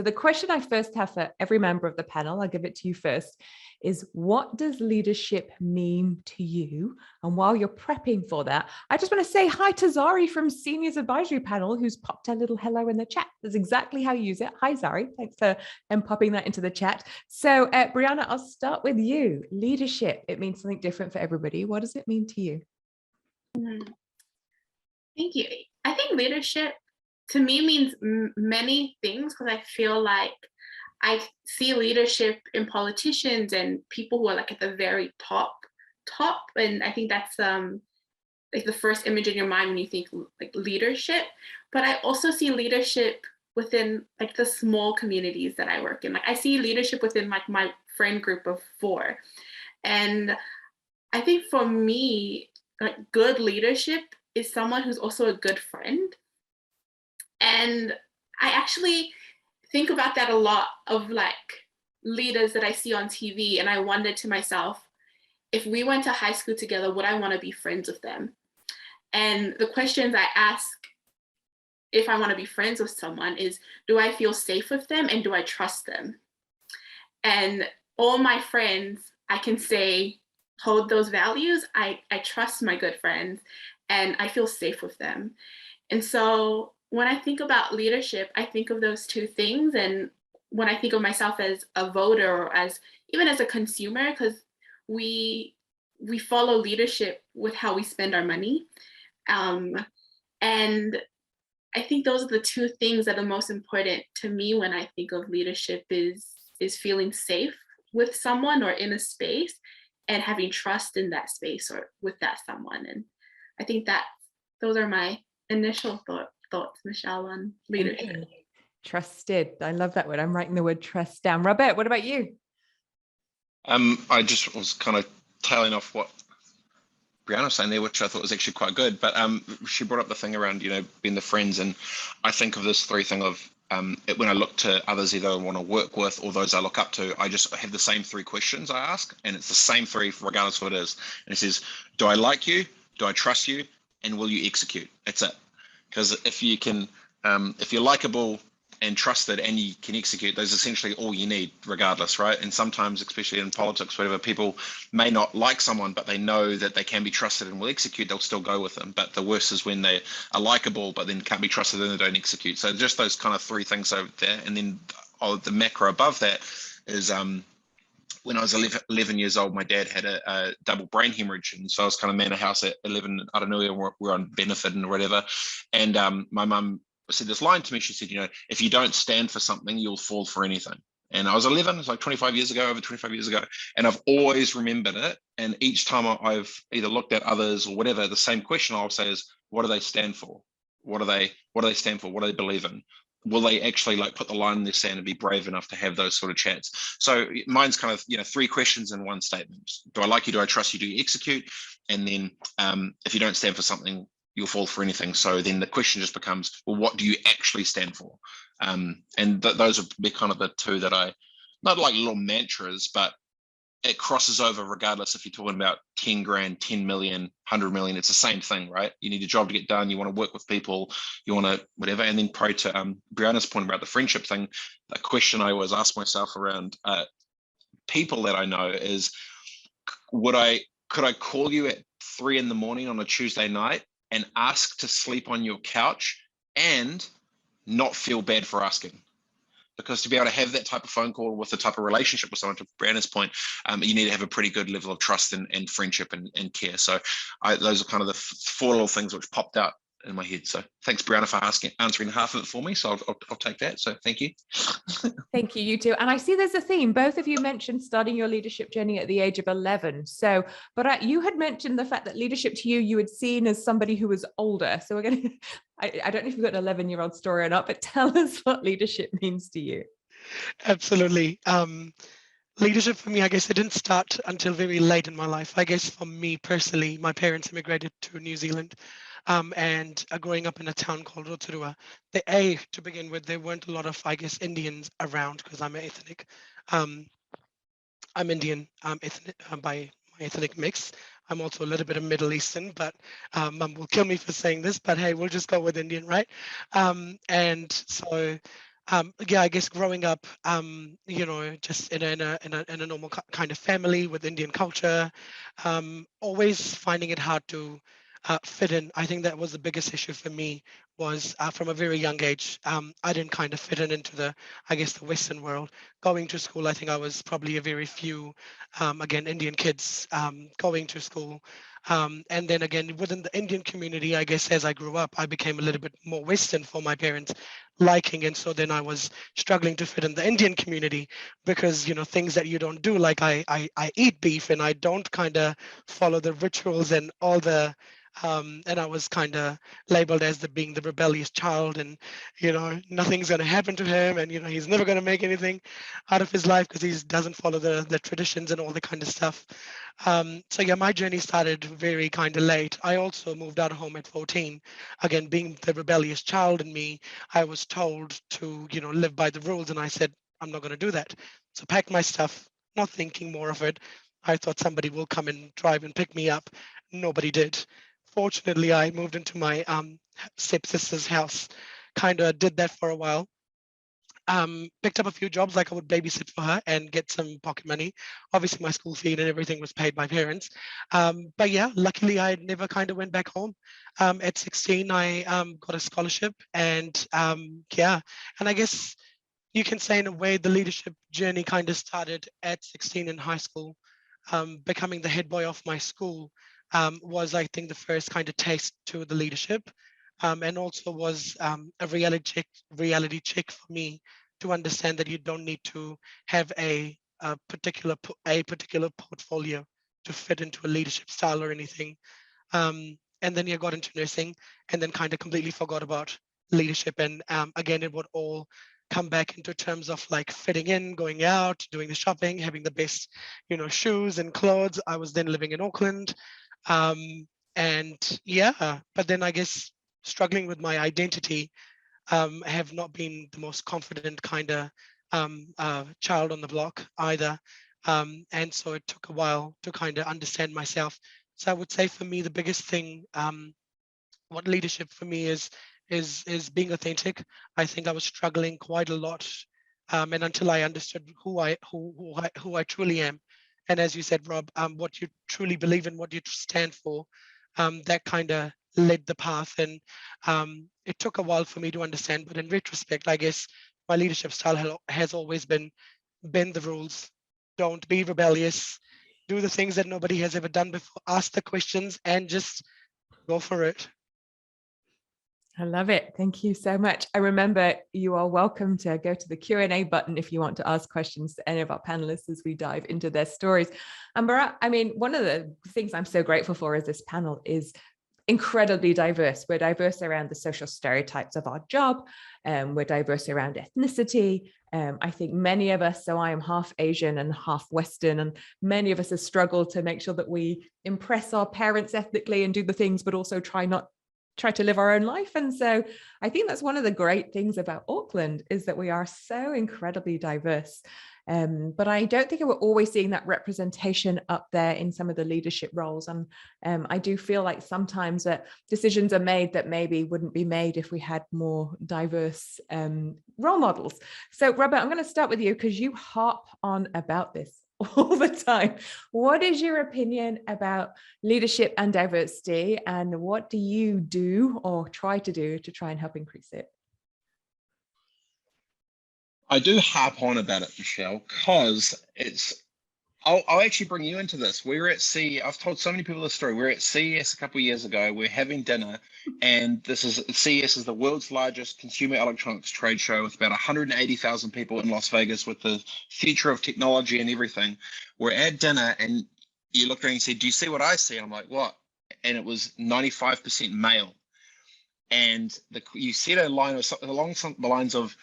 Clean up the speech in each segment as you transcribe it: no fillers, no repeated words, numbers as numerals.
So the question I first have for every member of the panel, I'll give it to you first, is what does leadership mean to you? And while you're prepping for that, I just want to say hi to Zari from Seniors Advisory Panel, who's popped a little hello in the chat. That's exactly how you use it. Hi, Zari. Thanks for popping that into the chat. So Brianna, I'll start with you. Leadership, it means something different for everybody. What does it mean to you? Thank you. I think leadership to me means many things, because I feel like I see leadership in politicians and people who are like at the very top, and I think that's like the first image in your mind when you think like leadership. But I also see leadership within like the small communities that I work in. Like I see leadership within like my friend group of 4, and I think for me, like good leadership is someone who's also a good friend. And I actually think about that a lot of like leaders that I see on TV, and I wonder to myself, if we went to high school together, would I want to be friends with them? And the questions I ask if I want to be friends with someone is, do I feel safe with them and do I trust them? And all my friends, I can say, hold those values. I trust my good friends and I feel safe with them. And so when I think about leadership, I think of those two things. And when I think of myself as a voter or as even as a consumer, because we follow leadership with how we spend our money. And I think those are the two things that are most important to me when I think of leadership is feeling safe with someone or in a space and having trust in that space or with that someone. And I think that those are my initial thoughts, Michelle, on leadership. Trusted. I love that word. I'm writing the word trust down. Robert, what about you? I just was kind of tailing off what Brianna was saying there, which I thought was actually quite good. But she brought up the thing around, being the friends. And I think of this 3 thing of when I look to others either I want to work with or those I look up to, I just have the same 3 questions I ask. And it's the same 3 regardless of what it is. And it says, do I like you? Do I trust you? And will you execute? That's it. Because if you can, if you're likable and trusted and you can execute, those essentially all you need regardless, right? And sometimes, especially in politics, whatever, people may not like someone, but they know that they can be trusted and will execute, they'll still go with them. But the worst is when they are likable, but then can't be trusted and they don't execute. So just those kind of 3 things over there. And then the macro above that is when I was 11 years old, my dad had a double brain hemorrhage. And so I was kind of man of house at 11. I don't know, we're on benefit and whatever. And my mum said this line to me. She said, if you don't stand for something, you'll fall for anything. And I was 11, it's like 25 years ago, over 25 years ago. And I've always remembered it. And each time I've either looked at others or whatever, the same question I'll say is, what do they stand for? What do they stand for? What do they believe in? Will they actually like put the line in their sand and be brave enough to have those sort of chats? So mine's kind of, 3 questions in one statement. Do I like you? Do I trust you? Do you execute? And then if you don't stand for something, you'll fall for anything. So then the question just becomes, well, what do you actually stand for? And those would be kind of the 2 that not like little mantras, but it crosses over regardless if you're talking about 10 grand, 10 million, 100 million, it's the same thing, right? You need a job to get done. You want to work with people, you want to whatever. And then pro to Brianna's point about the friendship thing, the question I always ask myself around people that I know is, could I call you at 3 a.m. on a Tuesday night and ask to sleep on your couch and not feel bad for asking? Because to be able to have that type of phone call with the type of relationship with someone, to Brianna's point, you need to have a pretty good level of trust and friendship and care. So those are kind of the 4 little things which popped out in my head. So thanks, Brianna, for answering half of it for me. So I'll take that. So thank you. Thank you, you too. And I see there's a theme. Both of you mentioned starting your leadership journey at the age of 11. So, but you had mentioned the fact that leadership to you had seen as somebody who was older. So we're going to, I don't know if you've got an 11-year-old story or not, but tell us what leadership means to you. Absolutely. Leadership for me, I guess it didn't start until very late in my life. I guess for me personally, my parents immigrated to New Zealand. And growing up in a town called Rotorua, to begin with, there weren't a lot of, I guess, Indians around because I'm ethnic. I'm Indian ethnic, by my ethnic mix. I'm also a little bit of Middle Eastern, but Mum will kill me for saying this, but hey, we'll just go with Indian, right? And so Yeah, I guess growing up, just in a normal kind of family with Indian culture, always finding it hard to fit in. I think that was the biggest issue for me. Was from a very young age, I didn't kind of fit in into I guess, the Western world. Going to school, I think I was probably a very few, again, Indian kids going to school. And then again, within the Indian community, I guess as I grew up, I became a little bit more Western for my parents liking. And so then I was struggling to fit in the Indian community because, things that you don't do, like I eat beef and I don't kind of follow the rituals and all the, and I was kind of labeled as being the rebellious child, and nothing's going to happen to him, and he's never going to make anything out of his life because he doesn't follow the traditions and all the kind of stuff. So yeah, my journey started very kind of late. I also moved out of home at 14. Again, being the rebellious child in me, I was told to, live by the rules, and I said, I'm not going to do that. So packed my stuff, not thinking more of it. I thought somebody will come and drive and pick me up. Nobody did. Fortunately, I moved into my stepsister's house, kind of did that for a while. Picked up a few jobs, like I would babysit for her and get some pocket money. Obviously, my school fee and everything was paid by parents. But yeah, luckily I never kind of went back home. At 16, I got a scholarship, and yeah, and I guess you can say in a way the leadership journey kind of started at 16 in high school. Becoming the head boy of my school was, I think, the first kind of taste to the leadership, and also was a reality check for me to understand that you don't need to have a particular portfolio to fit into a leadership style or anything. And then you got into nursing, and then kind of completely forgot about leadership. And again, it would all come back into terms of like fitting in, going out, doing the shopping, having the best, shoes and clothes. I was then living in Auckland, and yeah, but then I guess struggling with my identity. Have not been the most confident kind of child on the block either. And so it took a while to kind of understand myself. So I would say for me, the biggest thing, what leadership for me is being authentic. I think I was struggling quite a lot, and until I understood who I truly am, and as you said, Rob, what you truly believe in, what you stand for, that kind of led the path. And it took a while for me to understand, but in retrospect, I guess my leadership style has always been bend the rules, don't be rebellious, do the things that nobody has ever done before, ask the questions, and just go for it. I love it. Thank you so much. I remember you are welcome to go to the Q&A button if you want to ask questions to any of our panelists as we dive into their stories. And Bharat, I mean, one of the things I'm so grateful for is this panel is incredibly diverse. We're diverse around the social stereotypes of our job. We're diverse around ethnicity. I think many of us, so I am half Asian and half Western, and many of us have struggled to make sure that we impress our parents ethnically and do the things, but also try to live our own life. And so I think that's one of the great things about Auckland, is that we are so incredibly diverse. But I don't think we're always seeing that representation up there in some of the leadership roles. And I do feel like sometimes that decisions are made that maybe wouldn't be made if we had more diverse role models. So Robert, I'm going to start with you because you harp on about this all the time. What is your opinion about leadership and diversity, and what do you do or try to do to try and help increase it? I do harp on about it, Michelle, because I'll actually bring you into this. We were at CES. I've told so many people this story. We were at CES a couple of years ago. We're having dinner, and CES is the world's largest consumer electronics trade show with about 180,000 people in Las Vegas, with the future of technology and everything. We're at dinner, and you look around and say, "Do you see what I see?" And I'm like, "What?" And it was 95% male. And you said a line along the lines of,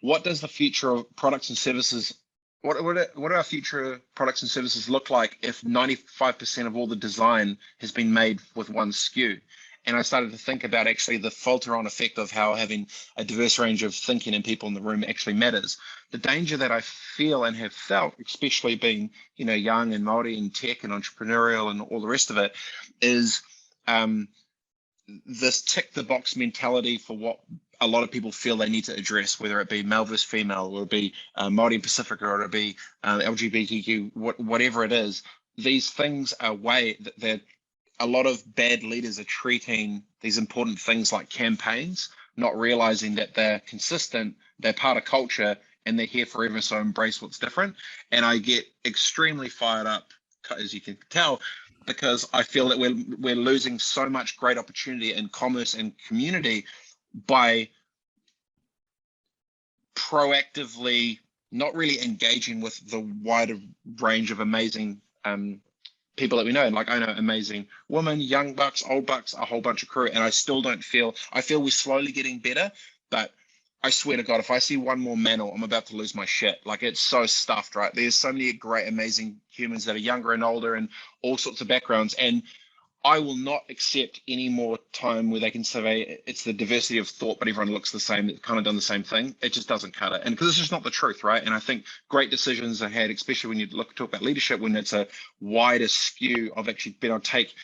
what does the future of products and services, what do our future products and services look like if 95% of all the design has been made with one SKU? And I started to think about actually the filter-on effect of how having a diverse range of thinking and people in the room actually matters. The danger that I feel and have felt, especially being, young and Māori and tech and entrepreneurial and all the rest of it, is this tick the box mentality for what a lot of people feel they need to address, whether it be male versus female, or it be Māori and Pacifica, or it be LGBTQ, whatever it is. These things are that a lot of bad leaders are treating these important things like campaigns, not realizing that they're consistent, they're part of culture, and they're here forever, so embrace what's different. And I get extremely fired up, as you can tell, because I feel that we're losing so much great opportunity in commerce and community by proactively not really engaging with the wider range of amazing people that we know. And like, I know amazing women, young bucks, old bucks, a whole bunch of crew, and I still don't feel, I feel we're slowly getting better, but I swear to God, if I see one more mantle, I'm about to lose my shit. Like, it's so stuffed, right? There's so many great, amazing humans that are younger and older and all sorts of backgrounds. And I will not accept any more time where they can say it's the diversity of thought, but everyone looks the same, they've kind of done the same thing. It just doesn't cut it. And because it's just not the truth, right? And I think great decisions are had, especially when you talk about leadership, when it's a wider skew of actually being able to take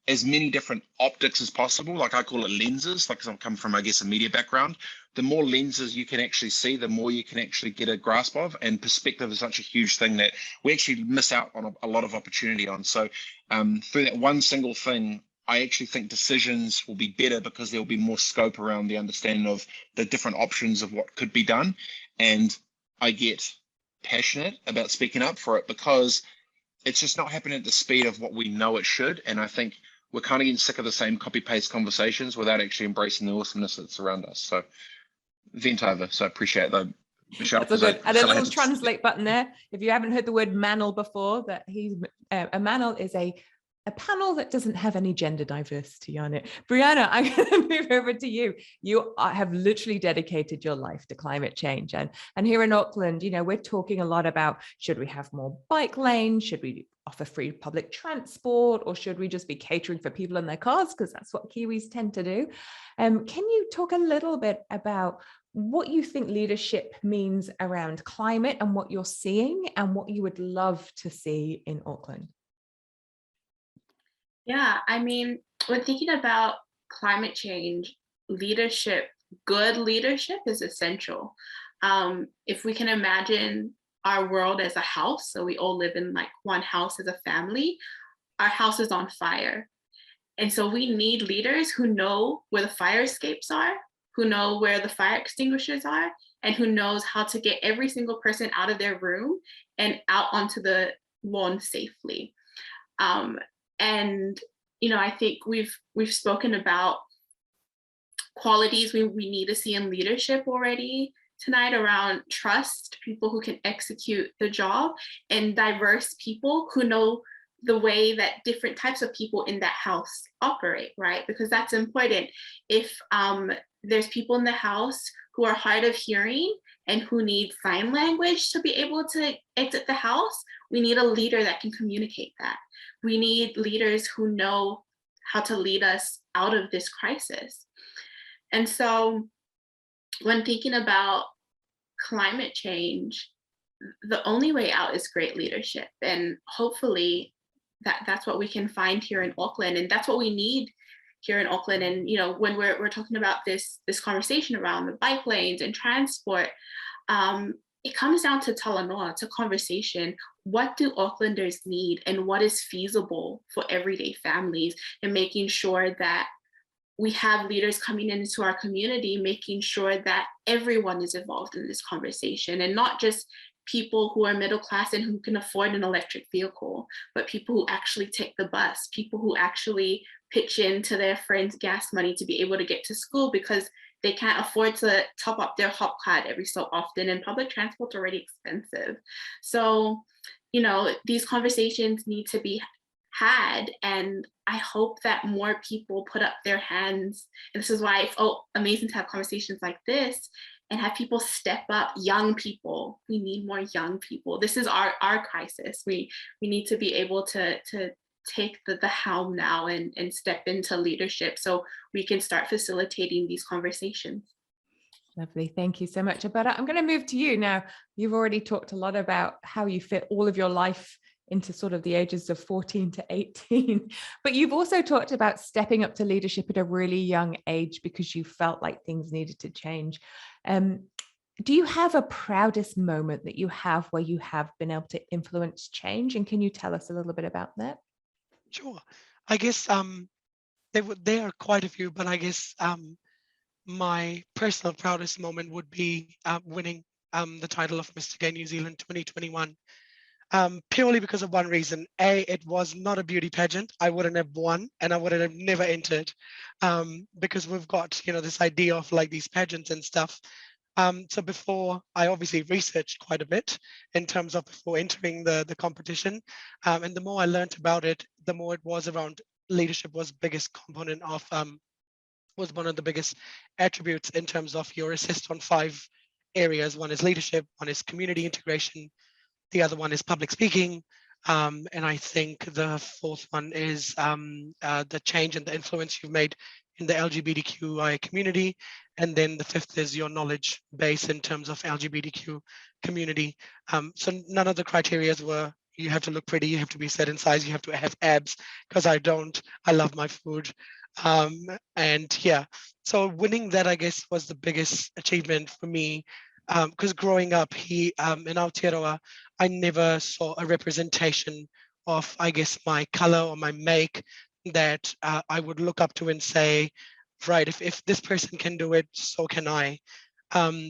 as many different optics as possible. Like, I call it lenses, like, because I'm coming from, I guess, a media background. The more lenses you can actually see, the more you can actually get a grasp of. And perspective is such a huge thing that we actually miss out on a lot of opportunity on. So through that one single thing, I actually think decisions will be better because there will be more scope around the understanding of the different options of what could be done. And I get passionate about speaking up for it because it's just not happening at the speed of what we know it should. And I think we're kind of getting sick of the same copy-paste conversations without actually embracing the awesomeness that's around us. So vent over. So I appreciate that, Michelle. That's all good. And a little translate button there. If you haven't heard the word manel before, that he's a manel is a panel that doesn't have any gender diversity on it. Brianna, I'm going to move over to you. You have literally dedicated your life to climate change. And here in Auckland, you know, we're talking a lot about, should we have more bike lanes? Should we offer free public transport? Or should we just be catering for people in their cars? Because that's what Kiwis tend to do. Can you talk a little bit about what you think leadership means around climate and what you're seeing and what you would love to see in Auckland? Yeah, I mean, when thinking about climate change, leadership, good leadership is essential. If we can imagine our world as a house, so we all live in like one house as a family, our house is on fire. And so we need leaders who know where the fire escapes are, who know where the fire extinguishers are, and who knows how to get every single person out of their room and out onto the lawn safely. And you know, I think we've spoken about qualities we need to see in leadership already tonight around trust, people who can execute the job, and diverse people who know the way that different types of people in that house operate, right? Because that's important. If there's people in the house who are hard of hearing and who need sign language to be able to exit the house, we need a leader that can communicate that. We need leaders who know how to lead us out of this crisis. And so when thinking about climate change, the only way out is great leadership. And hopefully that's what we can find here in Auckland. And that's what we need here in Auckland. And, you know, when we're talking about this conversation around the bike lanes and transport, it comes down to talanoa, to conversation. What do Aucklanders need and what is feasible for everyday families, and making sure that we have leaders coming into our community, making sure that everyone is involved in this conversation, and not just people who are middle class and who can afford an electric vehicle, but people who actually take the bus, people who actually pitch into their friends' gas money to be able to get to school because they can't afford to top up their hop card every so often, and public transport's already expensive. So, you know, these conversations need to be had, and I hope that more people put up their hands. And this is why it's amazing to have conversations like this and have people step up. Young people, we need more young people. This is our crisis. We need to be able to take the helm now and step into leadership so we can start facilitating these conversations. Lovely. Thank you so much, Alberta. I'm going to move to you now. You've already talked a lot about how you fit all of your life into sort of the ages of 14 to 18. But you've also talked about stepping up to leadership at a really young age because you felt like things needed to change. Do you have a proudest moment that you have where you have been able to influence change? And can you tell us a little bit about that? Sure. I guess there are quite a few, but I guess my personal proudest moment would be winning the title of Mr. Gay New Zealand 2021. Purely because of one reason. A, it was not a beauty pageant. I wouldn't have won and I would have never entered, because we've got, this idea of like these pageants and stuff. So before, I obviously researched quite a bit in terms of before entering the competition. And the more I learned about it, the more it was around leadership was biggest component of, was one of the biggest attributes in terms of you're assessed on 5 areas. One is leadership, one is community integration, the other one is public speaking, and I think the fourth one is the change and the influence you've made in the LGBTQI community. And then the fifth is your knowledge base in terms of LGBTQ community. So none of the criteria were you have to look pretty, you have to be set in size, you have to have abs, because I don't. I love my food. And yeah, so winning that, I guess, was the biggest achievement for me. Because growing up in Aotearoa, I never saw a representation of, I guess, my color or my make that I would look up to and say, right, if this person can do it, so can I.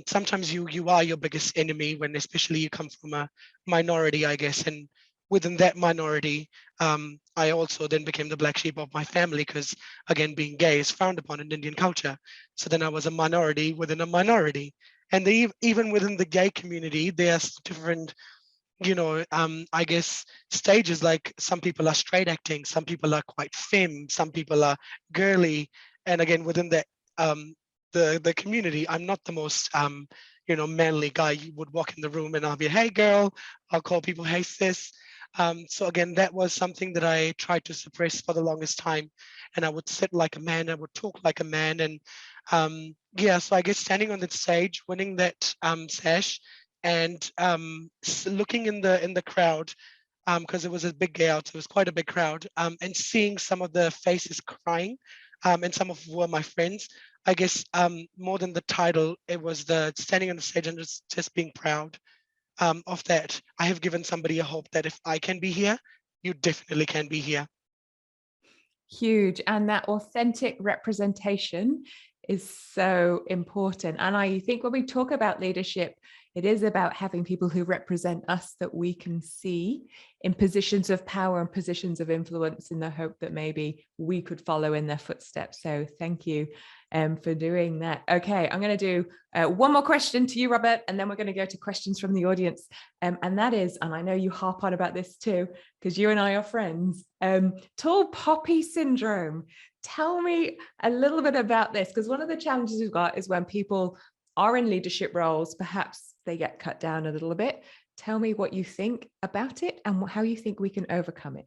Sometimes you are your biggest enemy when especially you come from a minority, I guess, and within that minority, I also then became the black sheep of my family because, again, being gay is frowned upon in Indian culture. So then I was a minority within a minority. And even within the gay community, there's different, I guess, stages. Like some people are straight acting, some people are quite femme, some people are girly. And again, within the community, I'm not the most, manly guy. You would walk in the room and I'll be, hey girl, I'll call people, hey sis. So again, that was something that I tried to suppress for the longest time. And I would sit like a man, I would talk like a man. And yeah, so I guess standing on that stage, winning that sash, and looking in the crowd, because it was a big gay out, it was quite a big crowd, and seeing some of the faces crying, and some of were my friends. I guess more than the title, it was the standing on the stage and just being proud of that. I have given somebody a hope that if I can be here, you definitely can be here. Huge. And that authentic representation is so important. And I think when we talk about leadership, it is about having people who represent us that we can see in positions of power and positions of influence, in the hope that maybe we could follow in their footsteps. So thank you for doing that. Okay, I'm going to do one more question to you, Robert, and then we're going to go to questions from the audience. And that is, and I know you harp on about this too, because you and I are friends, tall poppy syndrome. Tell me a little bit about this, because one of the challenges we've got is when people are in leadership roles, perhaps they get cut down a little bit. Tell me what you think about it and how you think we can overcome it.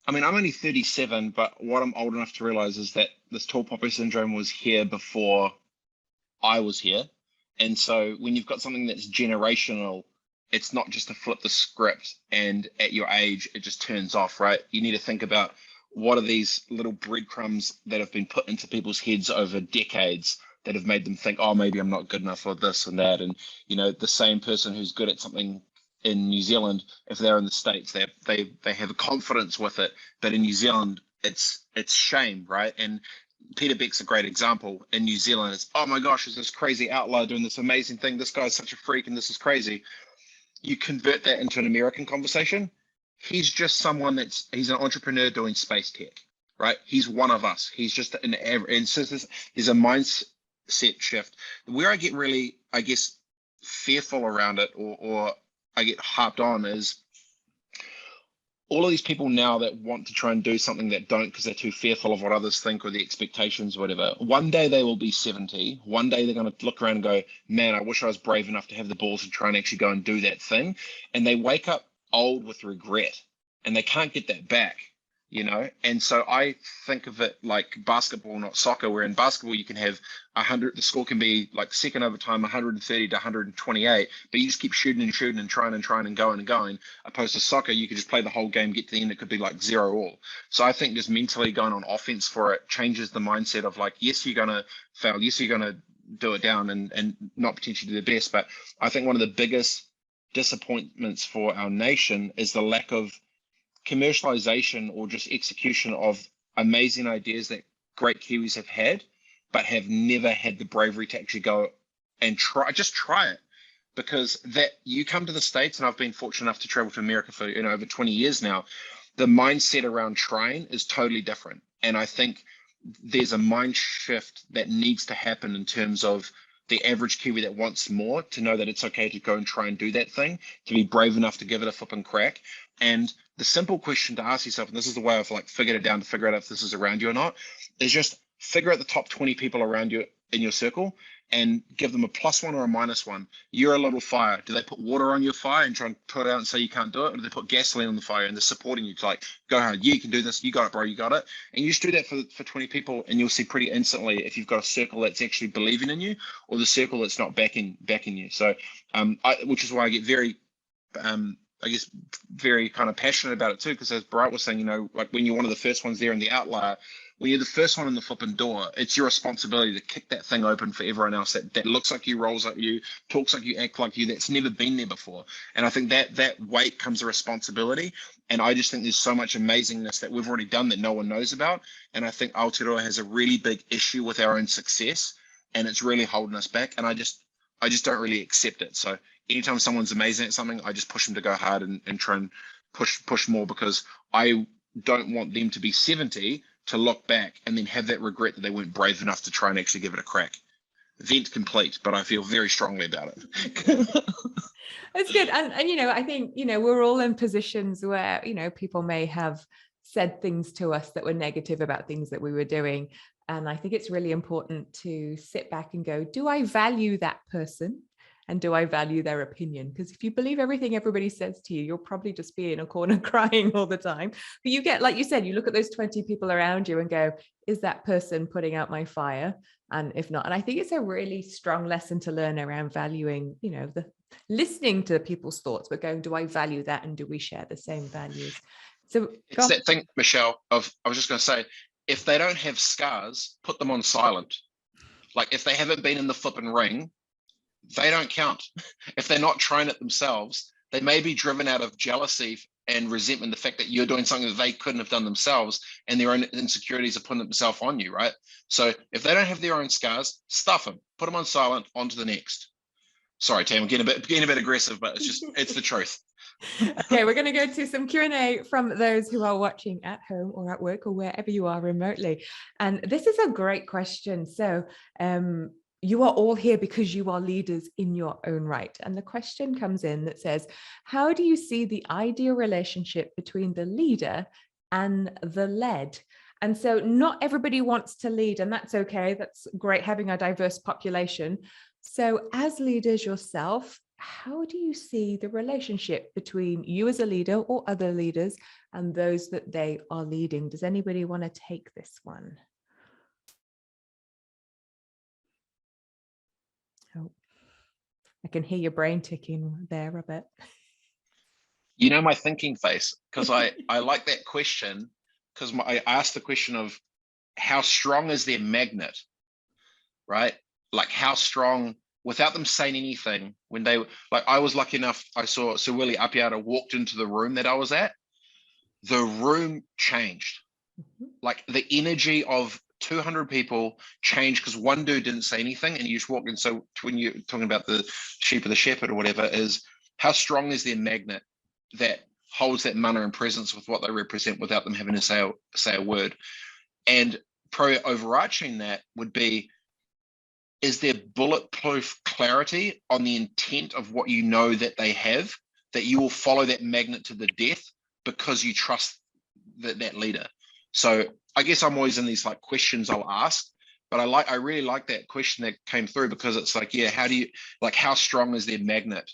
I'm only 37, but what I'm old enough to realize is that this tall poppy syndrome was here before I was here. And so when you've got something that's generational, it's not just to flip the script and at your age, it just turns off, right? You need to think about what are these little breadcrumbs that have been put into people's heads over decades that have made them think, oh, maybe I'm not good enough for this and that. And, the same person who's good at something in New Zealand, if they're in the States, they have a confidence with it. But in New Zealand, it's shame, right? And Peter Beck's a great example. In New Zealand, it's, oh my gosh, there's this crazy outlier doing this amazing thing. This guy's such a freak and this is crazy. You convert that into an American conversation. He's just someone he's an entrepreneur doing space tech, right? He's one of us. He's just an average. And so there's a mindset shift. Where I get really, I guess, fearful around it, or I get harped on, is all of these people now that want to try and do something that don't because they're too fearful of what others think or the expectations or whatever. One day they will be 70. One day they're going to look around and go, man, I wish I was brave enough to have the balls to try and actually go and do that thing. And they wake up old with regret and they can't get that back. you know? And so I think of it like basketball, not soccer, where in basketball you can have 100, the score can be like second overtime, 130 to 128, but you just keep shooting and shooting and trying and going and going. Opposed to soccer, you could just play the whole game, get to the end, it could be like 0-all. So I think just mentally going on offense for it changes the mindset of like, yes, you're going to fail. Yes, you're going to do it down and not potentially do the best. But I think one of the biggest disappointments for our nation is the lack of commercialization or just execution of amazing ideas that great Kiwis have had, but have never had the bravery to actually go and try it. Because that you come to the States, and I've been fortunate enough to travel to America for over 20 years now, the mindset around trying is totally different. And I think there's a mind shift that needs to happen in terms of the average Kiwi that wants more to know that it's okay to go and try and do that thing, to be brave enough to give it a flipping crack. And the simple question to ask yourself, and this is the way I've like figured it down to figure out if this is around you or not, is just figure out the top 20 people around you in your circle and give them a +1 or a -1. You're a little fire. Do they put water on your fire and try and put it out and say you can't do it? Or do they put gasoline on the fire and they're supporting you to like, go hard, yeah, you can do this, you got it, bro, you got it. And you just do that for 20 people and you'll see pretty instantly if you've got a circle that's actually believing in you or the circle that's not backing you. So which is why I get very I guess very kind of passionate about it too, because as Bright was saying, like when you're one of the first ones there in the outlier, when you're the first one in the flipping door, it's your responsibility to kick that thing open for everyone else that looks like you, rolls like you, talks like you, act like you, that's never been there before. And I think that weight comes a responsibility. And I just think there's so much amazingness that we've already done that no one knows about. And I think Aotearoa has a really big issue with our own success, and it's really holding us back. And I just don't really accept it. So anytime someone's amazing at something, I just push them to go hard and try and push more, because I don't want them to be 70 to look back and then have that regret that they weren't brave enough to try and actually give it a crack. Vent complete, but I feel very strongly about it. That's good. And I think, we're all in positions where, people may have said things to us that were negative about things that we were doing. And I think it's really important to sit back and go, do I value that person? And do I value their opinion? Because if you believe everything everybody says to you, you'll probably just be in a corner crying all the time. But you get, like you said, you look at those 20 people around you and go, is that person putting out my fire? And if not, and I think it's a really strong lesson to learn around valuing, the listening to people's thoughts, but going, do I value that? And do we share the same values? So it's that thing, Michelle, I was just going to say, if they don't have scars, put them on silent. Like if they haven't been in the flipping ring, they don't count. If they're not trying it themselves, they may be driven out of jealousy and resentment, the fact that you're doing something that they couldn't have done themselves, and their own insecurities are putting themselves on you, right? So if they don't have their own scars, stuff them, put them on silent, on to the next. Sorry, Tam, I'm getting a bit aggressive, but it's the truth. Okay, we're going to go to some Q&A from those who are watching at home or at work or wherever you are remotely. And this is a great question. So you are all here because you are leaders in your own right. And the question comes in that says, how do you see the ideal relationship between the leader and the led? And so not everybody wants to lead, and that's okay. That's great having a diverse population. So as leaders yourself, how do you see the relationship between you as a leader or other leaders and those that they are leading? Does anybody want to take this one? Oh, I can hear your brain ticking there, Robert. My thinking face, because I like that question, because I asked the question of how strong is their magnet, right? Like how strong, without them saying anything, when they, like I was lucky enough, I saw Sir Willie Apiata walked into the room that I was at, the room changed. Like the energy of 200 people changed because one dude didn't say anything and you just walked in. So when you're talking about the sheep of the shepherd or whatever, is how strong is their magnet that holds that manner and presence with what they represent without them having to say a word. And probably overarching that would be, is there bulletproof clarity on the intent of what you know that they have, that you will follow that magnet to the death because you trust that leader? So I guess I'm always in these like questions I'll ask, but I really like that question that came through, because it's like, yeah, how do you, like, how strong is their magnet,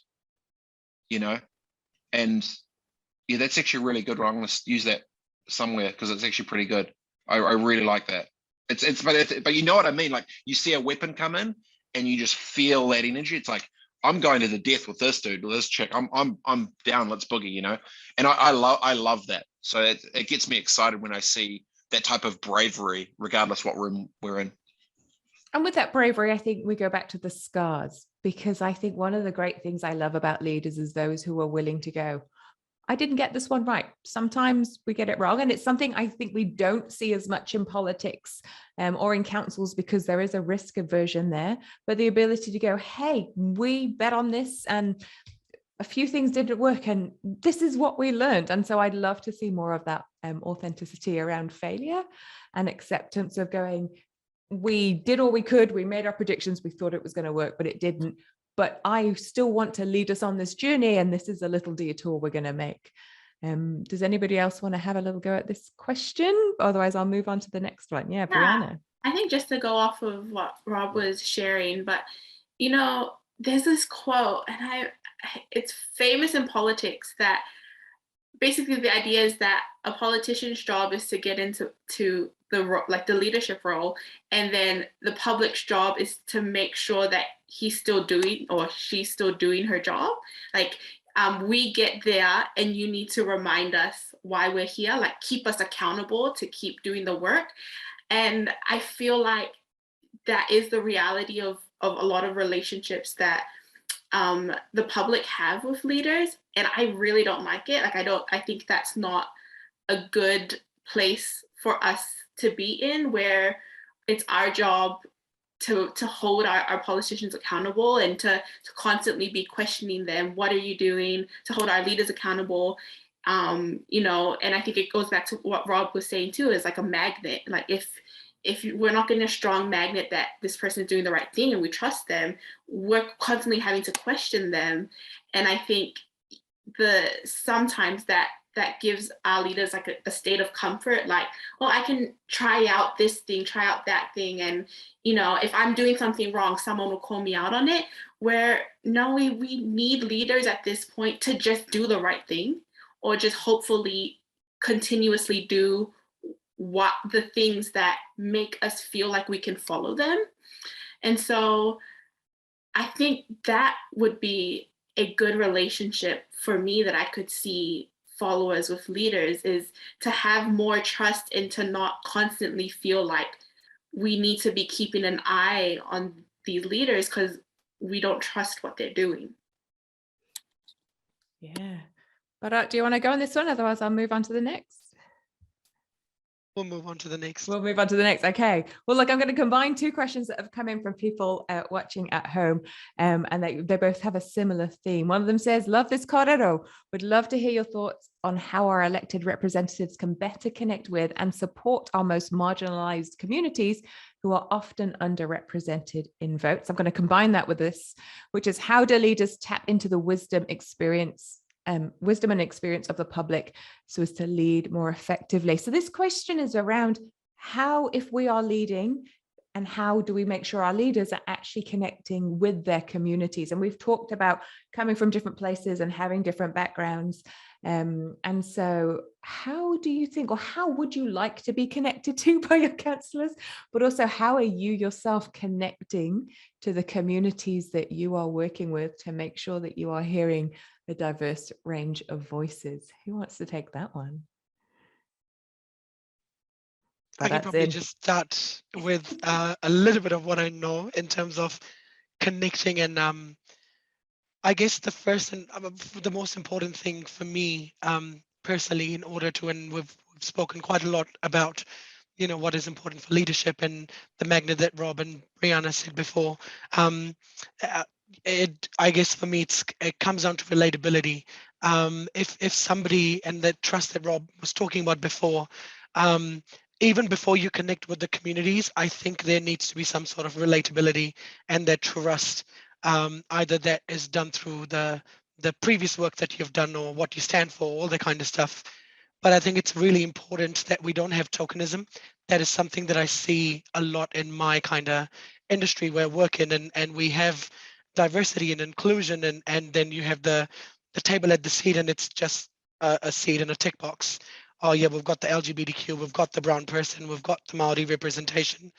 And yeah, that's actually a really good one. I'm going to use that somewhere because it's actually pretty good. I really like that. But you know what I mean? Like you see a weapon come in and you just feel that energy. It's like, I'm going to the death with this dude, with this chick. I'm down. Let's boogie, you know. And I love that. So it gets me excited when I see that type of bravery, regardless what room we're in. And with that bravery, I think we go back to the scars, because I think one of the great things I love about leaders is those who are willing to go, I didn't get this one right. Sometimes we get it wrong. And it's something I think we don't see as much in politics or in councils, because there is a risk aversion there. But the ability to go, hey, we bet on this and a few things didn't work, and this is what we learned. And so I'd love to see more of that authenticity around failure and acceptance of going, we did all we could, we made our predictions, we thought it was going to work, but it didn't. But I still want to lead us on this journey, and this is a little detour we're going to make. Does anybody else want to have a little go at this question? Otherwise, I'll move on to the next one. Yeah, Brianna. I think just to go off of what Rob was sharing, but you know, there's this quote, and it's famous in politics, that basically the idea is that a politician's job is to get into the leadership role, and then the public's job is to make sure that he's still doing or she's still doing her job. Like we get there and you need to remind us why we're here, like keep us accountable to keep doing the work. And I feel like that is the reality of a lot of relationships that the public have with leaders. And I really don't like it. Like I think that's not a good place for us to be in, where it's our job to hold our politicians accountable and to constantly be questioning them. What are you doing? To hold our leaders accountable. You know, and I think it goes back to what Rob was saying too, is like a magnet. Like if we're not getting a strong magnet that this person is doing the right thing and we trust them, we're constantly having to question them. And I think sometimes that gives our leaders like a state of comfort, like, well, I can try out this thing, try out that thing. And, you know, if I'm doing something wrong, someone will call me out on it. Where no, we need leaders at this point to just do the right thing, or just hopefully continuously do what the things that make us feel like we can follow them. And so I think that would be a good relationship for me that I could see followers with leaders, is to have more trust and to not constantly feel like we need to be keeping an eye on these leaders because we don't trust what they're doing. Yeah. But do you want to go on this one? Otherwise, I'll move on to the next. We'll move on to the next. We'll move on to the next. Okay. Well, look, I'm going to combine two questions that have come in from people watching at home, and they both have a similar theme. One of them says, love this correro. Would love to hear your thoughts on how our elected representatives can better connect with and support our most marginalized communities who are often underrepresented in votes. I'm going to combine that with this, which is, how do leaders tap into the wisdom and experience of the public so as to lead more effectively? So this question is around how, if we are leading, and how do we make sure our leaders are actually connecting with their communities? And we've talked about coming from different places and having different backgrounds. And so how do you think, or how would you like to be connected to by your councillors? But also, how are you yourself connecting to the communities that you are working with to make sure that you are hearing a diverse range of voices? Who wants to take that one? I can probably just start with a little bit of what I know in terms of connecting. And I guess the first and the most important thing for me personally, in order to, and we've spoken quite a lot about, you know, what is important for leadership and the magnet that Rob and Brianna said before. I guess for me, it comes down to relatability. If somebody, and that trust that Rob was talking about before, even before you connect with the communities, I think there needs to be some sort of relatability and that trust, either that is done through the previous work that you've done or what you stand for, all that kind of stuff. But I think it's really important that we don't have tokenism. That is something that I see a lot in my kind of industry where I work in, and we have diversity and inclusion, and then you have the table at the seat, and it's just a seat and a tick box. oh yeah, we've got the LGBTQ, we've got the brown person, we've got the Maori representation.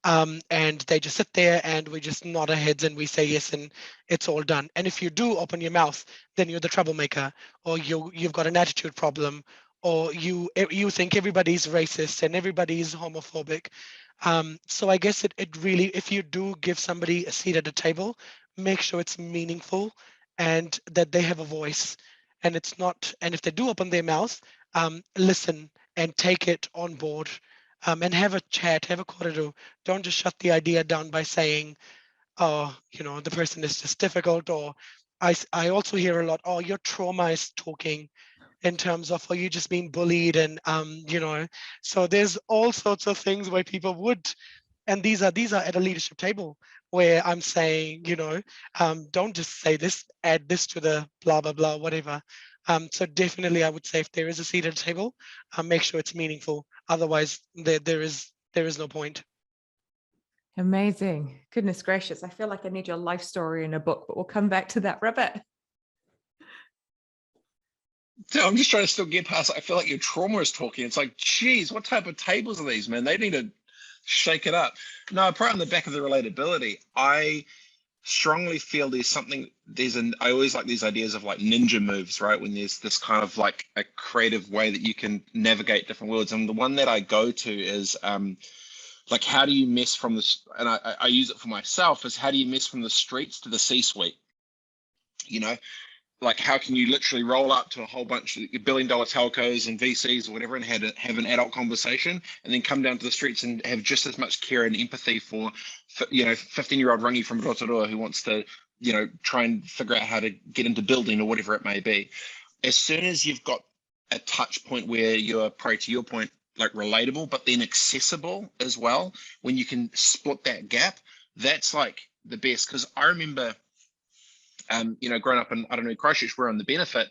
And they just sit there and we just nod our heads and we say yes and it's all done. And if you do open your mouth, then you're the troublemaker, or you've got an attitude problem, or you think everybody's racist and everybody's homophobic. So I guess it really, if you do give somebody a seat at a table, make sure it's meaningful and that they have a voice. And it's not, and if they do open their mouth, listen and take it on board, and have a chat, have a corridor. Don't just shut the idea down by saying, oh, the person is just difficult. Or I also hear a lot, oh, your trauma is talking, in terms of, are you just being bullied? And, so there's all sorts of things where people would, and these are at a leadership table where I'm saying, don't just say this, add this to the blah, blah, blah, whatever. So definitely I would say if there is a seat at a table, make sure it's meaningful. Otherwise there is no point. Amazing. Goodness gracious. I feel like I need your life story in a book, but we'll come back to that. Robert. So I'm just trying to still get past. I feel like your trauma is talking. It's like, geez, what type of tables are these, man? They need to shake it up. No, probably on the back of the relatability, I strongly feel I always like these ideas of like ninja moves, right? When there's this kind of like a creative way that you can navigate different worlds. And the one that I go to is like, how do you mess from this? And I use it for myself, is how do you mess from the streets to the C-suite? Like, how can you literally roll up to a whole bunch of billion-dollar telcos and VCs or whatever and have an adult conversation, and then come down to the streets and have just as much care and empathy for 15-year-old Rangi from Rotorua who wants to, try and figure out how to get into building or whatever it may be. As soon as you've got a touch point where you're, probably to your point, like relatable, but then accessible as well, when you can split that gap, that's like the best. Because I remember, growing up in, I don't know, Christchurch, we're on the benefit.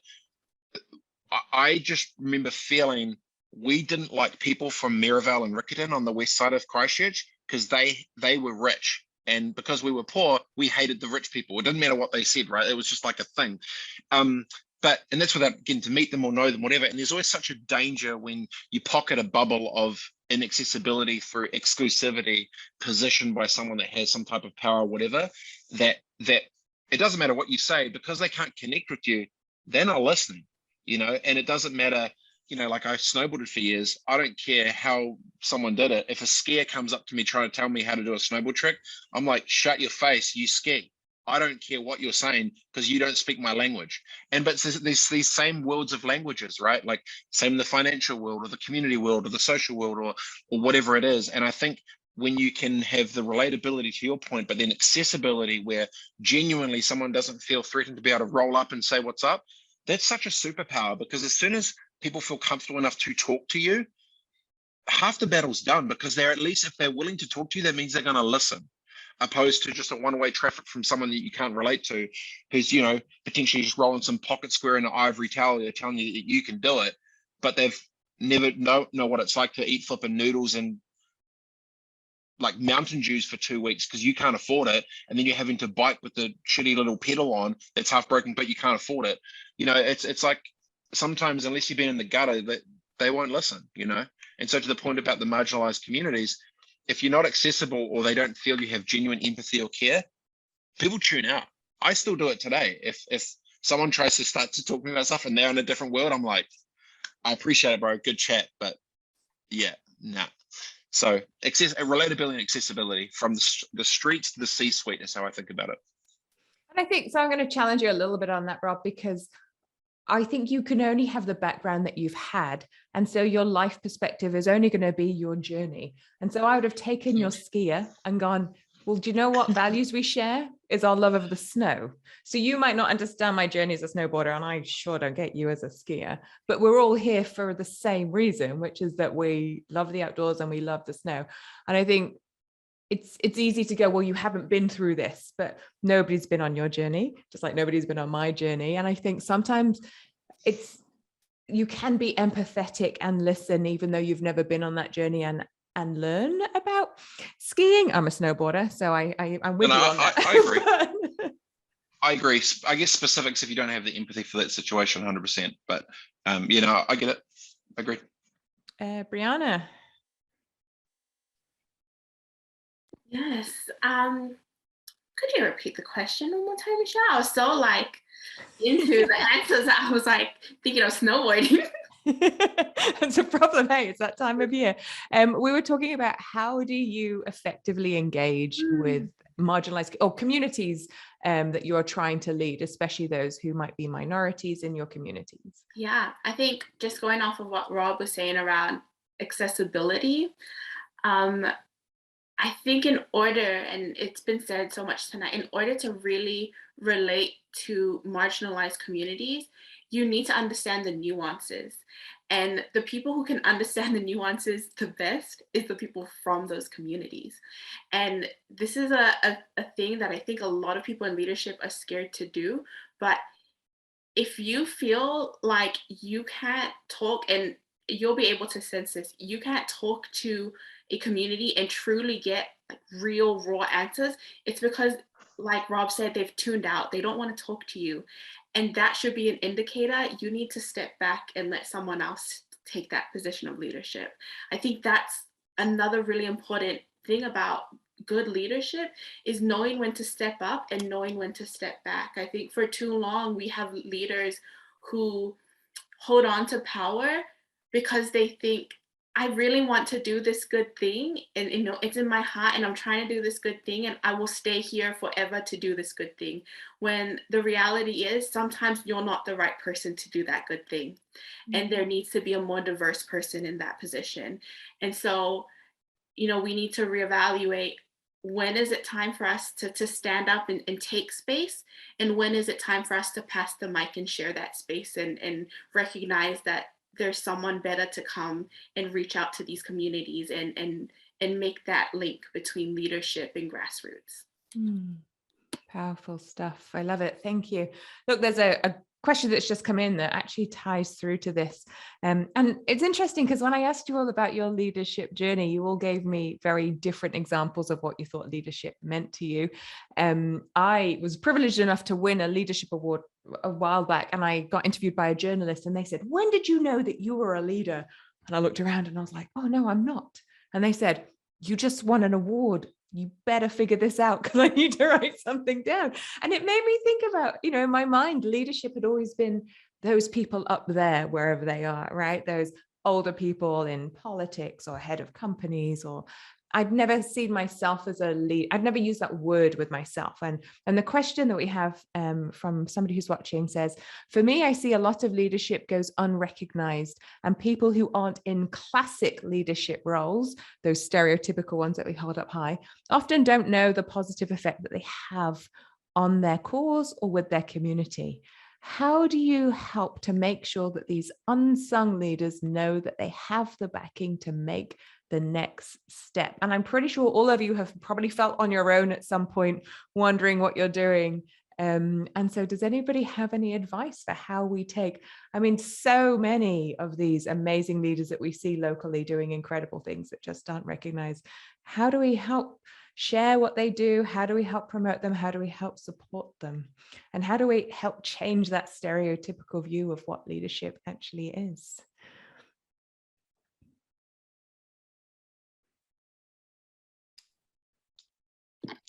I just remember feeling we didn't like people from Maryvale and Riccarton on the west side of Christchurch because they were rich. And because we were poor, we hated the rich people. It didn't matter what they said, right? It was just like a thing. And that's without getting to meet them or know them, whatever. And there's always such a danger when you pocket a bubble of inaccessibility through exclusivity positioned by someone that has some type of power or whatever, that it doesn't matter what you say, because they can't connect with you, they're not listening, and it doesn't matter, like I snowboarded for years. I don't care how someone did it. If a skier comes up to me trying to tell me how to do a snowboard trick, I'm like, shut your face, you ski. I don't care what you're saying because you don't speak my language. But there's these same worlds of languages, right? Like same in the financial world or the community world or the social world or whatever it is. And I think when you can have the relatability to your point, but then accessibility where genuinely someone doesn't feel threatened to be able to roll up and say what's up, that's such a superpower, because as soon as people feel comfortable enough to talk to you, half the battle's done, because they're, at least if they're willing to talk to you, that means they're going to listen, opposed to just a one-way traffic from someone that you can't relate to, who's, potentially just rolling some pocket square in an ivory tower. They're telling you that you can do it, but they've never know what it's like to eat flipping noodles and like Mountain Dews for 2 weeks because you can't afford it, and then you're having to bike with the shitty little pedal on that's half broken, but you can't afford it. It's like sometimes, unless you've been in the gutter, that they won't listen. And so to the point about the marginalized communities, if you're not accessible or they don't feel you have genuine empathy or care, people tune out. I still do it today. If someone tries to start to talk to me about stuff and they're in a different world, I'm like, I appreciate it, bro, good chat, but yeah, nah. So relatability and accessibility from the streets to the C-suite is how I think about it. And I think, so I'm going to challenge you a little bit on that, Rob, because I think you can only have the background that you've had. And so your life perspective is only going to be your journey. And so I would have taken your skier and gone, well, do you know what values we share is our love of the snow? So you might not understand my journey as a snowboarder, and I sure don't get you as a skier, but we're all here for the same reason, which is that we love the outdoors and we love the snow. And I think it's easy to go, well, you haven't been through this, but nobody's been on your journey, just like nobody's been on my journey. And I think sometimes you can be empathetic and listen, even though you've never been on that journey, and learn about skiing. I'm a snowboarder, so I'm with you on that. I agree. I agree. I guess specifics if you don't have the empathy for that situation, 100%. But I get it. I agree. Brianna. Yes. Could you repeat the question one more time, Michelle? I was so like into the answers. I was like thinking of snowboarding. It's a problem. Hey, it's that time of year. We were talking about how do you effectively engage with marginalized or communities that you are trying to lead, especially those who might be minorities in your communities. Yeah, I think just going off of what Rob was saying around accessibility, I think in order, and it's been said so much tonight, in order to really relate to marginalized communities, you need to understand the nuances. And the people who can understand the nuances the best is the people from those communities. And this is a thing that I think a lot of people in leadership are scared to do. But if you feel like you can't talk, and you'll be able to sense this, you can't talk to a community and truly get like real raw answers, it's because, like Rob said, they've tuned out. They don't want to talk to you. And that should be an indicator. You need to step back and let someone else take that position of leadership. I think that's another really important thing about good leadership, is knowing when to step up and knowing when to step back. I think for too long we have leaders who hold on to power because they think, I really want to do this good thing, and it's in my heart and I'm trying to do this good thing and I will stay here forever to do this good thing. When the reality is sometimes you're not the right person to do that good thing. And there needs to be a more diverse person in that position. And so, we need to reevaluate, when is it time for us to stand up and take space, and when is it time for us to pass the mic and share that space and recognize that there's someone better to come and reach out to these communities and make that link between leadership and grassroots. Powerful stuff. I love it. Thank you. Look, there's a question that's just come in that actually ties through to this. And it's interesting because when I asked you all about your leadership journey, you all gave me very different examples of what you thought leadership meant to you. I was privileged enough to win a leadership award a while back, and I got interviewed by a journalist and they said, when did you know that you were a leader? And I looked around and I was like, oh no, I'm not. And they said, you just won an award. You better figure this out because I need to write something down. And it made me think about, in my mind, leadership had always been those people up there, wherever they are, right? Those older people in politics or head of companies, or I'd never seen myself as a lead. I'd never used that word with myself. And the question that we have from somebody who's watching says, for me, I see a lot of leadership goes unrecognized, and people who aren't in classic leadership roles, those stereotypical ones that we hold up high, often don't know the positive effect that they have on their cause or with their community. How do you help to make sure that these unsung leaders know that they have the backing to make the next step? And I'm pretty sure all of you have probably felt on your own at some point, wondering what you're doing. And so does anybody have any advice for how we take, so many of these amazing leaders that we see locally doing incredible things that just aren't recognized. How do we help share what they do? How do we help promote them? How do we help support them? And how do we help change that stereotypical view of what leadership actually is?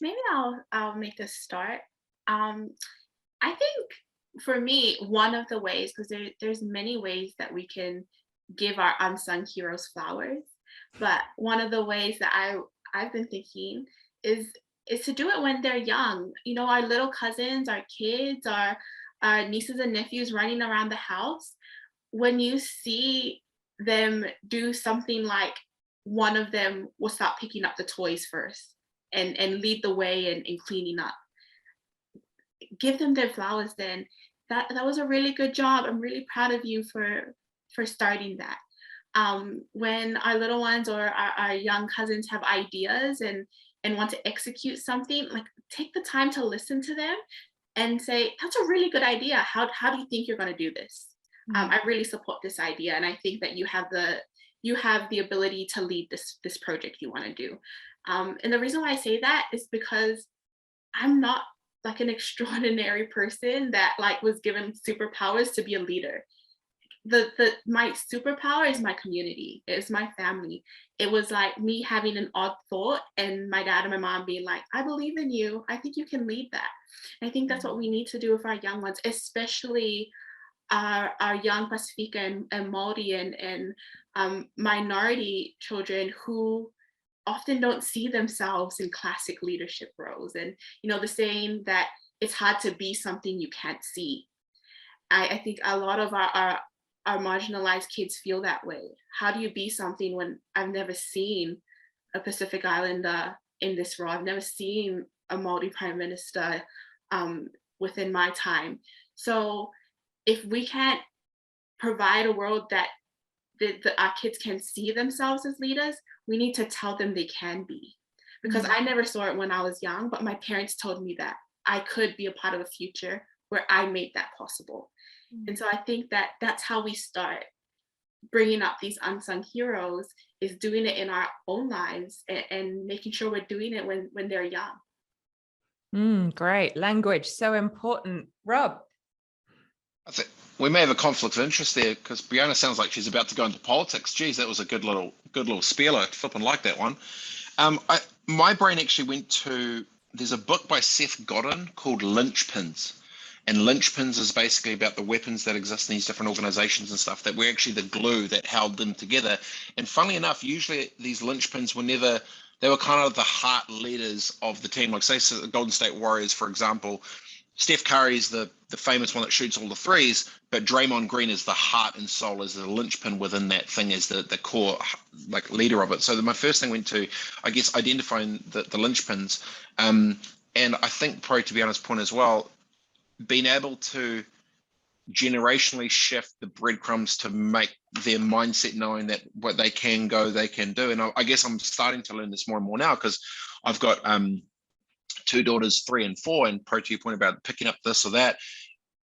Maybe I'll make a start. I think for me, one of the ways, because there's many ways that we can give our unsung heroes flowers, but one of the ways that I've been thinking is to do it when they're young. Our little cousins, our kids, our nieces and nephews running around the house. When you see them do something like, one of them will start picking up the toys first and lead the way in cleaning up, give them their flowers then. That was a really good job. I'm really proud of you for starting that. When our little ones or our young cousins have ideas and want to execute something, like, take the time to listen to them and say, that's a really good idea. How do you think you're going to do this? I really support this idea, and I think that you have the ability to lead this project you want to do. And the reason why I say that is because I'm not like an extraordinary person that like was given superpowers to be a leader. my superpower is my community. It's my family. It was like me having an odd thought and my dad and my mom being like, I believe in you. I think you can lead that. And I think that's what we need to do with our young ones, especially our young Pacifica and Maori and minority children who often don't see themselves in classic leadership roles. And, the saying that it's hard to be something you can't see. I think a lot of our marginalized kids feel that way. How do you be something when I've never seen a Pacific Islander in this role? I've never seen a Māori prime minister within my time. So if we can't provide a world that our kids can see themselves as leaders, we need to tell them they can be. Because I never saw it when I was young, but my parents told me that I could be a part of a future where I made that possible. And so I think that that's how we start bringing up these unsung heroes, is doing it in our own lives and making sure we're doing it when they're young. Great. Language, so important. Rob? I think we may have a conflict of interest there because Brianna sounds like she's about to go into politics. Geez, that was a good little spieler. Flipping like that one. My brain actually went to, there's a book by Seth Godin called Lynchpins. And Lynchpins is basically about the weapons that exist in these different organizations and stuff that were actually the glue that held them together. And funnily enough, usually these lynchpins were never, they were kind of the heart leaders of the team. Like say the Golden State Warriors, for example, Steph Curry's the famous one that shoots all the threes, but Draymond Green is the heart and soul, as the linchpin within that thing, as the core like leader of it. So my first thing went to, I guess, identifying the linchpins. And I think probably, to be honest, point as well, being able to generationally shift the breadcrumbs to make their mindset knowing that what they can go, they can do. And I guess I'm starting to learn this more and more now because I've got two daughters, 3 and 4, and pro to your point about picking up this or that.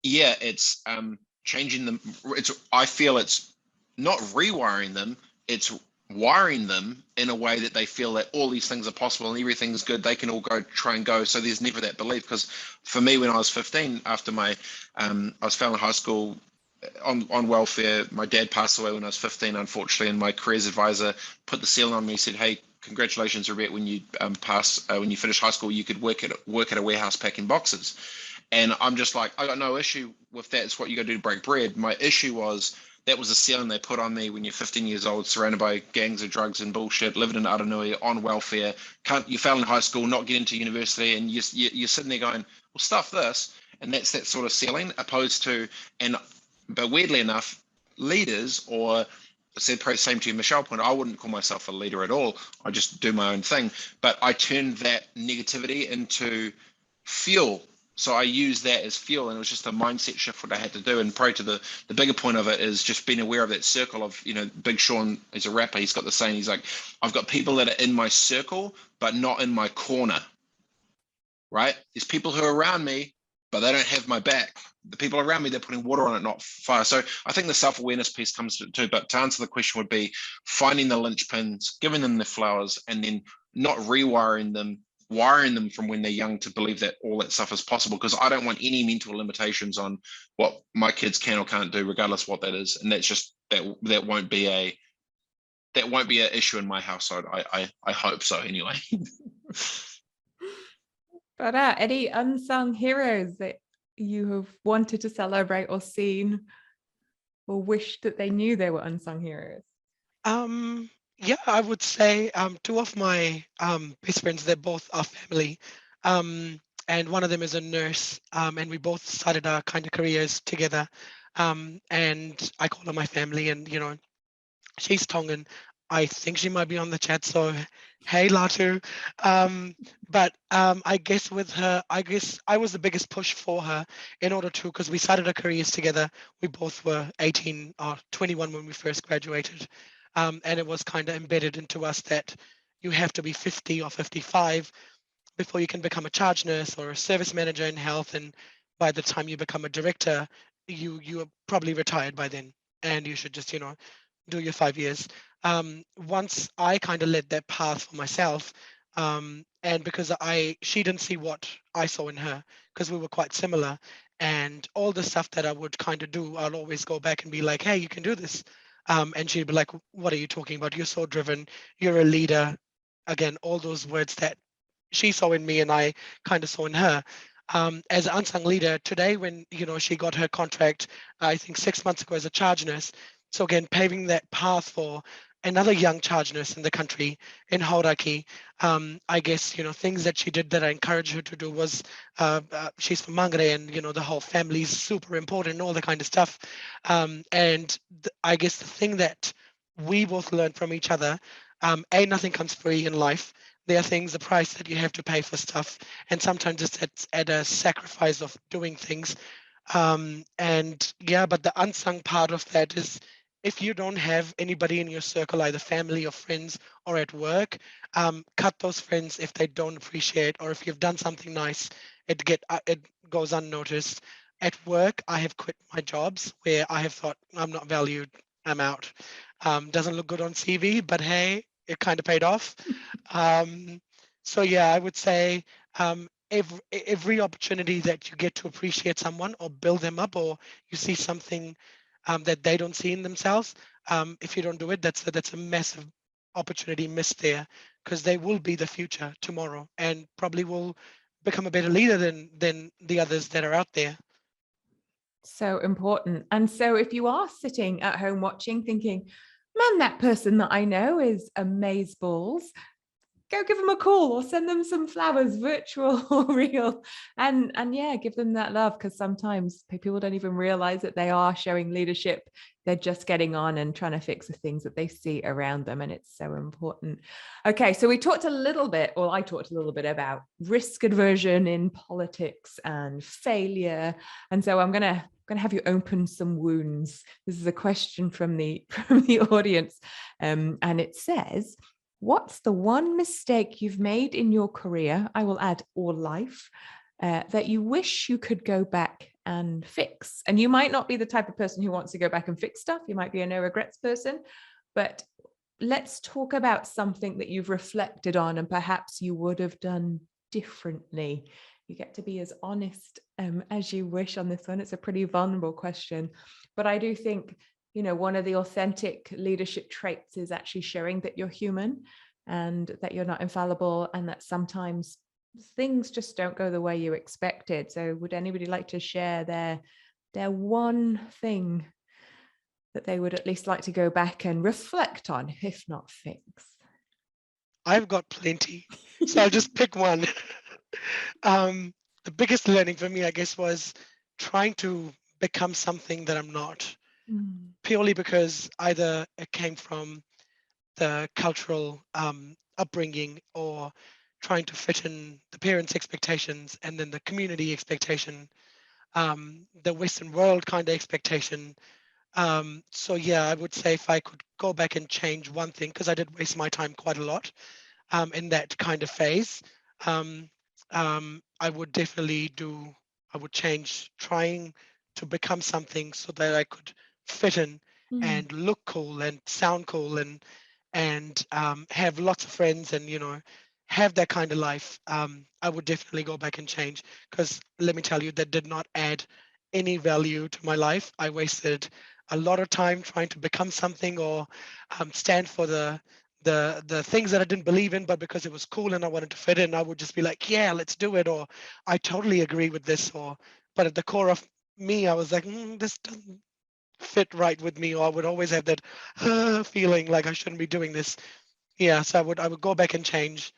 Yeah, it's changing them. I feel it's not rewiring them, it's wiring them in a way that they feel that all these things are possible and everything's good. They can all try and go. So there's never that belief. Because for me, when I was 15, after my, I was failing high school on welfare. My dad passed away when I was 15, unfortunately, and my careers advisor put the seal on me. He said, "Hey, congratulations, Robert. When you when you finish high school, you could work at a warehouse packing boxes." And I'm just like, I got no issue with that. It's what you got to do to break bread. My issue was that was a ceiling they put on me when you're 15 years old, surrounded by gangs of drugs and bullshit, living in Aranui on welfare. You fail in high school, not get into university, and you're sitting there going, well, stuff this. And that's that sort of ceiling, opposed to, but weirdly enough, leaders, or I said probably same to you, Michelle point, I wouldn't call myself a leader at all. I just do my own thing. But I turned that negativity into fuel. So I use that as fuel, and it was just a mindset shift what I had to do. And probably to the bigger point of it is just being aware of that circle of, Big Sean is a rapper. He's got the saying, he's like, I've got people that are in my circle, but not in my corner, right? There's people who are around me, but they don't have my back. The people around me, they're putting water on it, not fire. So I think the self-awareness piece comes to it too. But to answer the question would be finding the linchpins, giving them the flowers, and then not rewiring them, wiring them from when they're young to believe that all that stuff is possible, because I don't want any mental limitations on what my kids can or can't do, regardless what that is. And that's just that won't be a issue in my household. I hope so anyway. But any unsung heroes that you have wanted to celebrate or seen or wished that they knew they were unsung heroes? Yeah, I would say 2 of my best friends, they're both our family. And one of them is a nurse, and we both started our kind of careers together. And I call her my family, and she's Tongan. I think she might be on the chat, so hey Latu. But I guess with her, I guess I was the biggest push for her in order to, because we started our careers together. We both were 18 or 21 when we first graduated. And it was kind of embedded into us that you have to be 50 or 55 before you can become a charge nurse or a service manager in health. And by the time you become a director, you are probably retired by then, and you should just do your 5 years. Once I kind of led that path for myself, and because she didn't see what I saw in her, because we were quite similar, And all the stuff that I would kind of do, I'll always go back and be like, hey, you can do this. And she'd be like, what are you talking about? You're so driven. You're a leader. Again, all those words that she saw in me and I kind of saw in her. As an unsung leader today, when she got her contract, I think 6 months ago as a charge nurse. So again, paving that path for another young charge nurse in the country in Hauraki. I guess things that she did that I encouraged her to do was she's from Mangere, and the whole family's super important and all that kind of stuff. I guess the thing that we both learned from each other, nothing comes free in life. There are things, the price that you have to pay for stuff, and sometimes it's at a sacrifice of doing things. And yeah, but the unsung part of that is, if you don't have anybody in your circle, either family or friends or at work, cut those friends if they don't appreciate, or if you've done something nice, it goes unnoticed. At work, I have quit my jobs where I have thought, I'm not valued, I'm out. Doesn't look good on CV, but hey, it kind of paid off. So yeah, I would say every opportunity that you get to appreciate someone or build them up, or you see something that they don't see in themselves, if you don't do it, that's a massive opportunity missed there, because they will be the future tomorrow and probably will become a better leader than the others that are out there. So important. And so if you are sitting at home watching, thinking, man, that person that I know is amazeballs, go give them a call or send them some flowers, virtual or real, and yeah, give them that love, because sometimes people don't even realize that they are showing leadership. They're just getting on and trying to fix the things that they see around them, and it's so important. Okay, so we talked a little bit, or I talked a little bit about risk aversion in politics and failure, and so I'm gonna have you open some wounds. This is a question from the audience, and it says, what's the one mistake you've made in your career, I will add, or life, that you wish you could go back and fix? And you might not be the type of person who wants to go back and fix stuff. You might be a no regrets person, but let's talk about something that you've reflected on and perhaps you would have done differently. You get to be as honest as you wish on this one. It's a pretty vulnerable question, but I do think, one of the authentic leadership traits is actually showing that you're human and that you're not infallible, and that sometimes things just don't go the way you expected. So would anybody like to share their one thing that they would at least like to go back and reflect on, if not fix? I've got plenty, so I'll just pick one. The biggest learning for me, I guess, was trying to become something that I'm not. Purely because either it came from the cultural upbringing, or trying to fit in the parents' expectations and then the community expectation, the Western world kind of expectation. So yeah, I would say if I could go back and change one thing, because I did waste my time quite a lot in that kind of phase, I would definitely I would change trying to become something so that I could fit in and look cool and sound cool and have lots of friends and have that kind of life. I would definitely go back and change, because let me tell you, that did not add any value to my life. I wasted a lot of time trying to become something, or stand for the things that I didn't believe in, but because it was cool and I wanted to fit in, I would just be like, yeah, let's do it, or I totally agree with this, but at the core of me, I was like, this doesn't fit right with me, or I would always have that feeling like I shouldn't be doing this. Yeah, so I would go back and change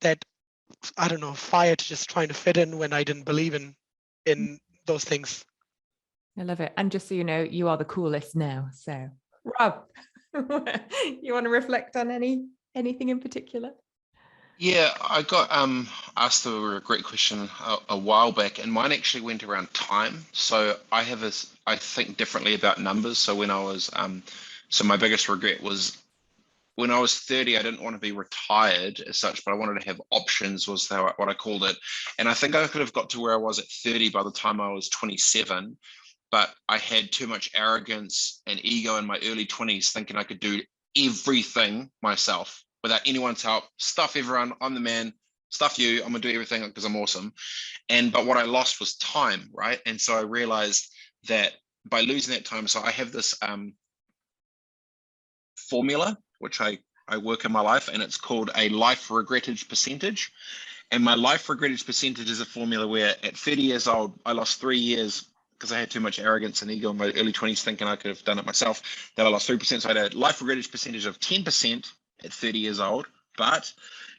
that, I don't know, fire to just trying to fit in when I didn't believe in those things. I love it. And just so you know, you are the coolest now. So Rob, you want to reflect on anything in particular? Yeah, I got asked a great question a while back, and mine actually went around time. So I think differently about numbers. So when I was so my biggest regret was when I was 30, I didn't want to be retired as such, but I wanted to have options, was what I called it. And I think I could have got to where I was at 30 by the time I was 27, but I had too much arrogance and ego in my early 20s, thinking I could do everything myself without anyone's help, stuff everyone, I'm the man, stuff you, I'm gonna do everything because I'm awesome. But what I lost was time, right? And so I realized that by losing that time, so I have this formula which I work in my life, and it's called a life regrettage percentage. And my life regrettage percentage is a formula where at 30 years old, I lost 3 years because I had too much arrogance and ego in my early 20s thinking I could have done it myself, that I lost 3%. So I had a life regrettage percentage of 10% at 30 years old. But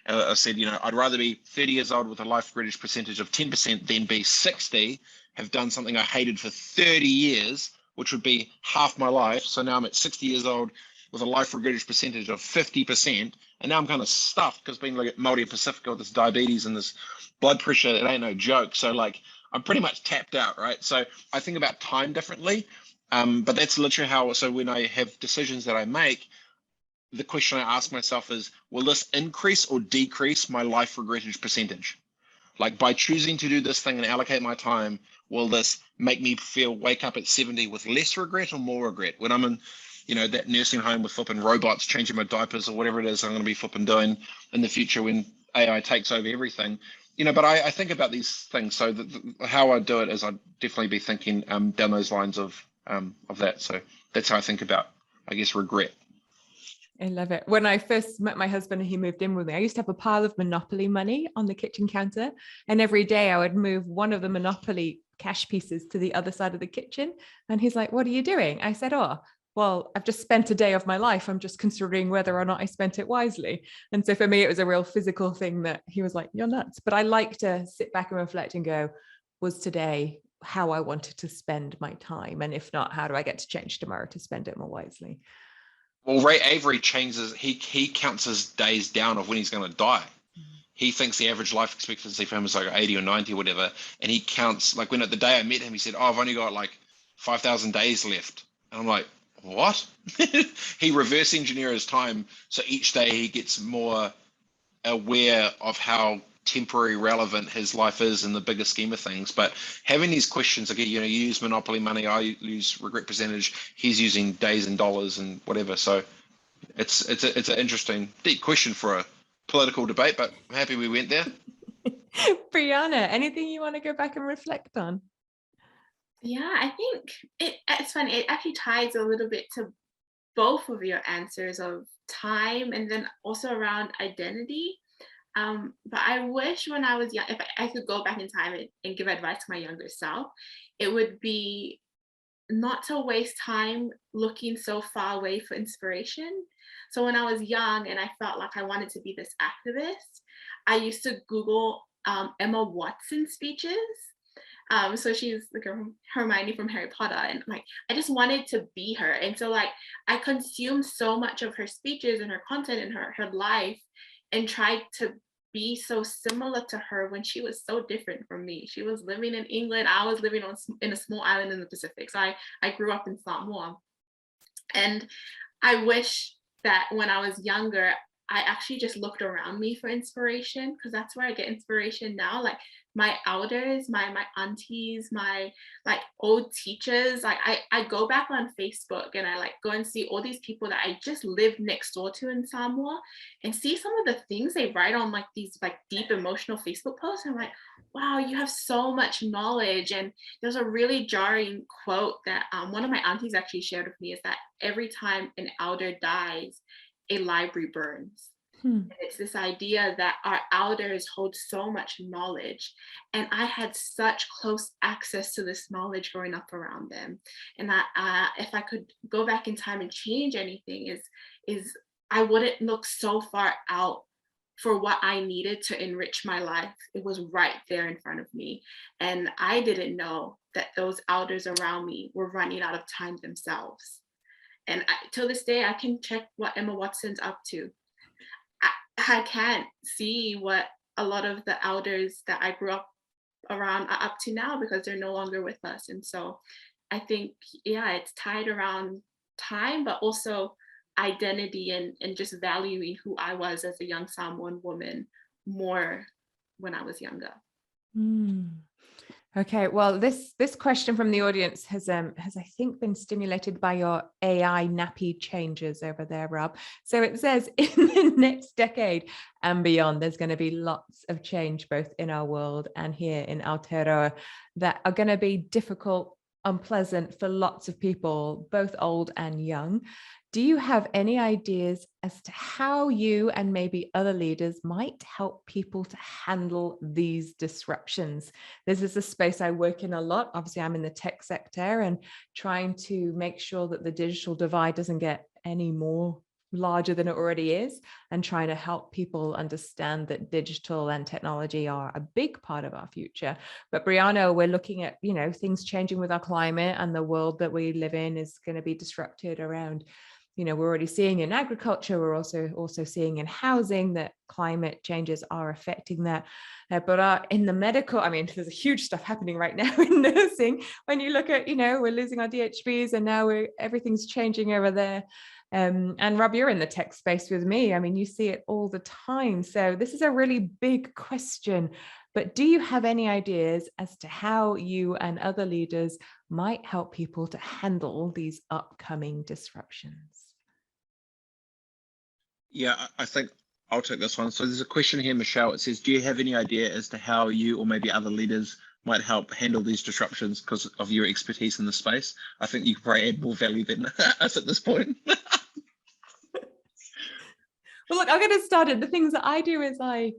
I said, I'd rather be 30 years old with a life regrettage percentage of 10% than be 60, have done something I hated for 30 years, which would be half my life. So now I'm at 60 years old with a life regrettage percentage of 50%. And now I'm kind of stuffed because being like at Māori Pacifica with this diabetes and this blood pressure, it ain't no joke. So like I'm pretty much tapped out, right? So I think about time differently. But that's literally how, so when I have decisions that I make, the question I ask myself is, will this increase or decrease my life regrettage percentage? Like by choosing to do this thing and allocate my time, will this make me wake up at 70 with less regret or more regret? When I'm in, that nursing home with flipping robots changing my diapers or whatever it is I'm going to be flipping doing in the future when AI takes over everything. But I think about these things. So how I do it is I'd definitely be thinking down those lines of that. So that's how I think about, I guess, regret. I love it. When I first met my husband and he moved in with me, I used to have a pile of Monopoly money on the kitchen counter. And every day I would move one of the Monopoly cash pieces to the other side of the kitchen. And he's like, what are you doing? I said, oh, well, I've just spent a day of my life. I'm just considering whether or not I spent it wisely. And so for me, it was a real physical thing that he was like, you're nuts. But I like to sit back and reflect and go, was today how I wanted to spend my time? And if not, how do I get to change tomorrow to spend it more wisely? Well, Ray Avery changes, he counts his days down of when he's going to die. He thinks the average life expectancy for him is like 80 or 90 or whatever. And he counts, like when at the day I met him, he said, oh, I've only got like 5,000 days left. And I'm like, what? He reverse engineers his time. So each day he gets more aware of how temporary relevant his life is in the bigger scheme of things. But having these questions, again, you use Monopoly money, I use regret percentage, he's using days and dollars and whatever. So it's an interesting deep question for a political debate, but I'm happy we went there. Brianna, anything you want to go back and reflect on? Yeah, I think it's funny. It actually ties a little bit to both of your answers of time and then also around identity. But I wish when I was young, if I could go back in time and give advice to my younger self, it would be not to waste time looking so far away for inspiration. So when I was young and I felt like I wanted to be this activist, I used to Google Emma Watson speeches. So she's like a Hermione from Harry Potter, and like I just wanted to be her. And so like I consumed so much of her speeches and her content and her life, and tried to be so similar to her when she was so different from me. She was living in England. I was living in a small island in the Pacific. So I grew up in Samoa, and I wish that when I was younger, I actually just looked around me for inspiration, because that's where I get inspiration now. Like my elders, my aunties, my like old teachers, like I go back on Facebook and I like go and see all these people that I just lived next door to in Samoa, and see some of the things they write on like these like deep emotional Facebook posts. And I'm like, wow, you have so much knowledge. And there's a really jarring quote that one of my aunties actually shared with me, is that every time an elder dies, a library burns. And it's this idea that our elders hold so much knowledge, and I had such close access to this knowledge growing up around them. And if I could go back in time and change anything, is I wouldn't look so far out for what I needed to enrich my life. It was right there in front of me, and I didn't know that those elders around me were running out of time themselves. And till this day, I can check what Emma Watson's up to. I can't see what a lot of the elders that I grew up around are up to now, because they're no longer with us. And so I think, yeah, it's tied around time, but also identity and just valuing who I was as a young Samoan woman more when I was younger. Okay, well, this question from the audience has I think been stimulated by your AI nappy changes over there, Rob. So it says in the next decade and beyond, there's going to be lots of change both in our world and here in Aotearoa that are going to be difficult, unpleasant for lots of people, both old and young. Do you have any ideas as to how you and maybe other leaders might help people to handle these disruptions? This is a space I work in a lot. Obviously, I'm in the tech sector and trying to make sure that the digital divide doesn't get any more larger than it already is, and trying to help people understand that digital and technology are a big part of our future. But Brianna, we're looking at, things changing with our climate, and the world that we live in is going to be disrupted around, we're already seeing in agriculture, we're also seeing in housing that climate changes are affecting that. But in the medical, there's a huge stuff happening right now in nursing. When you look at, we're losing our DHBs, and now everything's changing over there. And Rob, you're in the tech space with me. You see it all the time. So this is a really big question. But do you have any ideas as to how you and other leaders might help people to handle these upcoming disruptions? Yeah, I think I'll take this one. So there's a question here, Michelle. It says, do you have any idea as to how you or maybe other leaders might help handle these disruptions because of your expertise in the space? I think you could probably add more value than us at this point. Well, look, I'm going to start it. The things that I do is I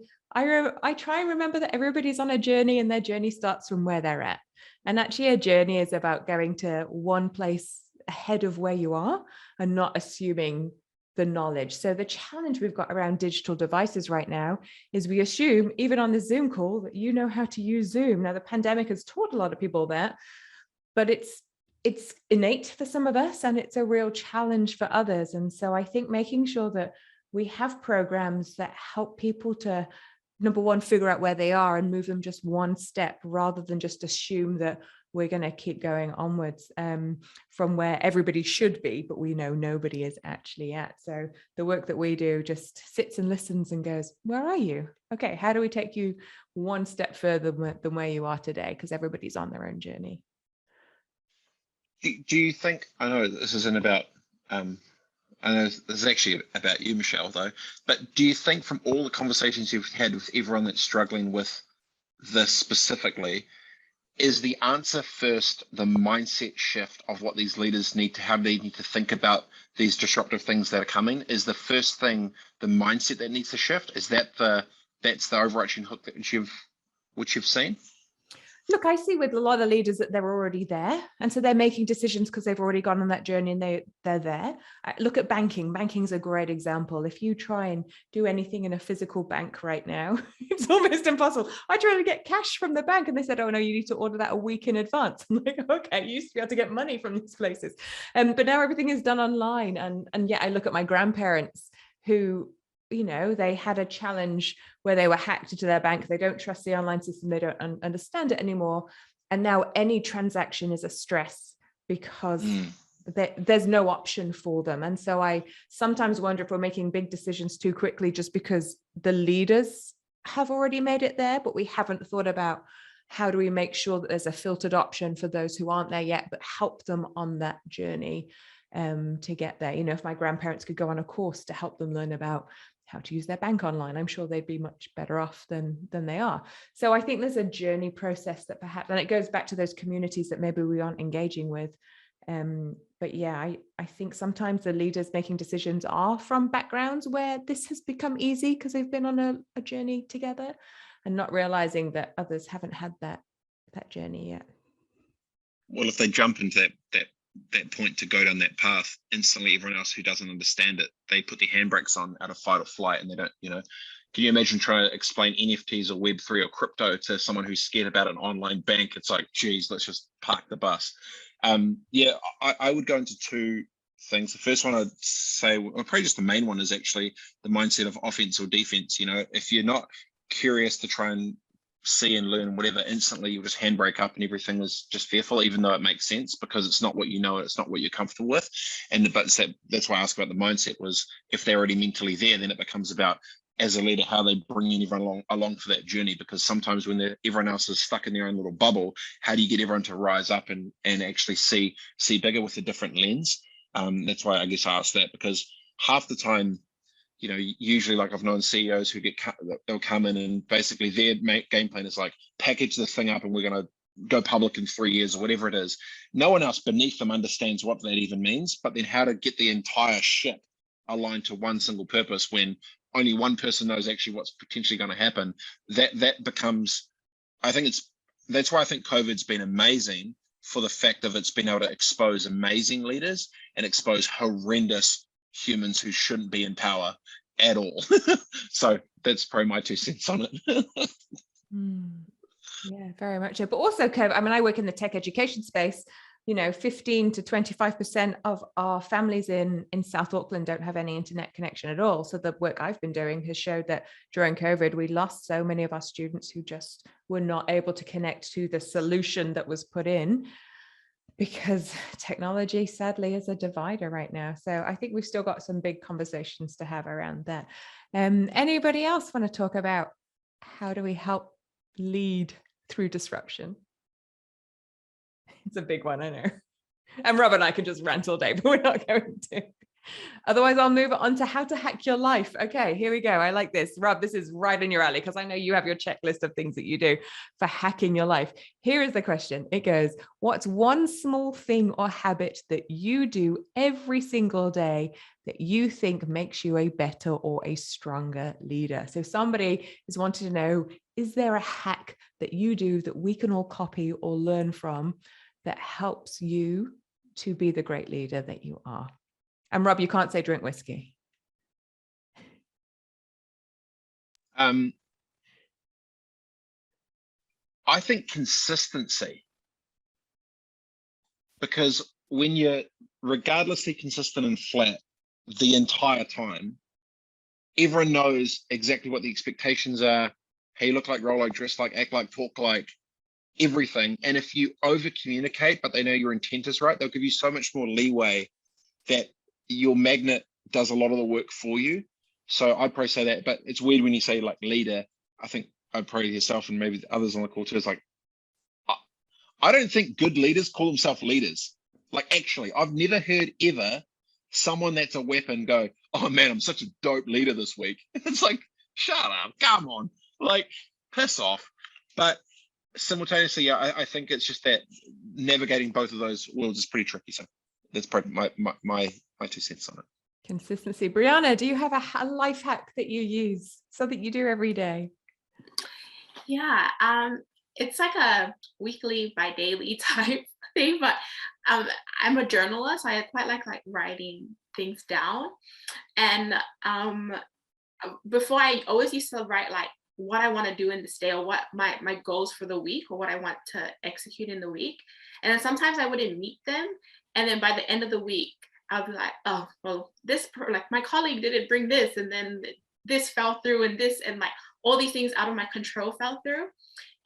try and remember that everybody's on a journey, and their journey starts from where they're at. And actually a journey is about going to one place ahead of where you are and not assuming the knowledge. So the challenge we've got around digital devices right now is we assume, even on the Zoom call, that you know how to use Zoom. Now, the pandemic has taught a lot of people that, but it's innate for some of us, and it's a real challenge for others. And so I think making sure that we have programs that help people to, number one, figure out where they are and move them just one step, rather than just assume that we're going to keep going onwards from where everybody should be, but we know nobody is actually at. So the work that we do just sits and listens and goes, where are you? Okay, how do we take you one step further than where you are today? Because everybody's on their own journey. Do you think, I know this isn't about, I know this is actually about you, Michelle, though, but do you think from all the conversations you've had with everyone that's struggling with this specifically, is the answer first the mindset shift of what these leaders need to, how they need to think about these disruptive things that are coming? Is the first thing the mindset that needs to shift? Is that that's the overarching hook that which you've seen? Look, I see with a lot of leaders that they're already there. And so they're making decisions because they've already gone on that journey, and they're there. Look at banking. Banking's a great example. If you try and do anything in a physical bank right now, it's almost impossible. I tried to get cash from the bank, and they said, oh, no, you need to order that a week in advance. I'm like, okay, you used to be able to get money from these places. But now everything is done online. And yet I look at my grandparents who, they had a challenge where they were hacked into their bank. They don't trust the online system. They don't understand it anymore. And now any transaction is a stress because there's no option for them. And so I sometimes wonder if we're making big decisions too quickly just because the leaders have already made it there, but we haven't thought about how do we make sure that there's a filtered option for those who aren't there yet, but help them on that journey to get there. If my grandparents could go on a course to help them learn about how to use their bank online, I'm sure they'd be much better off than they are. So I think there's a journey process that perhaps, and it goes back to those communities that maybe we aren't engaging with. But yeah, I think sometimes the leaders making decisions are from backgrounds where this has become easy because they've been on a journey together, and not realizing that others haven't had that journey yet. Well, if they jump into that point to go down that path, instantly everyone else who doesn't understand it, they put their handbrakes on out of fight or flight, and they don't, can you imagine trying to explain NFTs or Web3 or crypto to someone who's scared about an online bank? It's like, geez, let's just park the bus. Yeah, I would go into two things. The first one I'd say, well, probably just the main one, is actually the mindset of offense or defense. If you're not curious to try and see and learn whatever, instantly you'll just handbrake up and everything is just fearful, even though it makes sense, because it's not what you know, it's not what you're comfortable with. But that's why I asked about the mindset, was if they're already mentally there, then it becomes about as a leader, how they bring everyone along for that journey, because sometimes when everyone else is stuck in their own little bubble, how do you get everyone to rise up and actually see bigger with a different lens? That's why I guess I asked that, because half the time, you know, usually like I've known CEOs who they'll come in and basically their game plan is like, package this thing up and we're going to go public in 3 years or whatever it is. No one else beneath them understands what that even means, but then how to get the entire ship aligned to one single purpose when only one person knows actually what's potentially going to happen. That becomes, that's why I think COVID's been amazing, for the fact of it's been able to expose amazing leaders and expose horrendous humans who shouldn't be in power at all. So that's probably my 2 cents on it. Yeah, very much so. But also, Kev, I mean, I work in the tech education space. You know, 15 to 25% of our families in South Auckland don't have any internet connection at all. So the work I've been doing has showed that during COVID, we lost so many of our students who just were not able to connect to the solution that was put in, because technology sadly is a divider right now. So I think we've still got some big conversations to have around that. Anybody else want to talk about how do we help lead through disruption? It's a big one, I know. And Rob and I can just rant all day, but we're not going to. Otherwise, I'll move on to how to hack your life. Okay, here we go. I like this. Rob, this is right in your alley, because I know you have your checklist of things that you do for hacking your life. Here is the question. It goes, what's one small thing or habit that you do every single day that you think makes you a better or a stronger leader? So somebody is wanting to know, is there a hack that you do that we can all copy or learn from that helps you to be the great leader that you are? And Rob, you can't say drink whiskey. I think consistency, because when you're regardlessly consistent and flat the entire time, everyone knows exactly what the expectations are, how you look like, roll like, dress like, act like, talk like, everything. And if you over communicate, but they know your intent is right, they'll give you so much more leeway that your magnet does a lot of the work for you. So I'd probably say that. But it's weird when you say like leader. I think I'd probably yourself and maybe others on the call too is like, I don't think good leaders call themselves leaders. Like, actually, I've never heard ever someone that's a weapon go, oh man, I'm such a dope leader this week. It's like, shut up, come on, like, piss off. But simultaneously, yeah, I think it's just that navigating both of those worlds is pretty tricky. So that's probably my 2 cents on it. Consistency. Brianna, do you have a life hack that you use, something you do every day? Yeah, it's like a weekly by daily type thing, but I'm a journalist. I quite like writing things down. And before, I always used to write like what I want to do in this day, or what my goals for the week, or what I want to execute in the week. And then sometimes I wouldn't meet them. And then by the end of the week, I'll be like, oh, well, like my colleague didn't bring this, and then this fell through, and this, and like all these things out of my control fell through.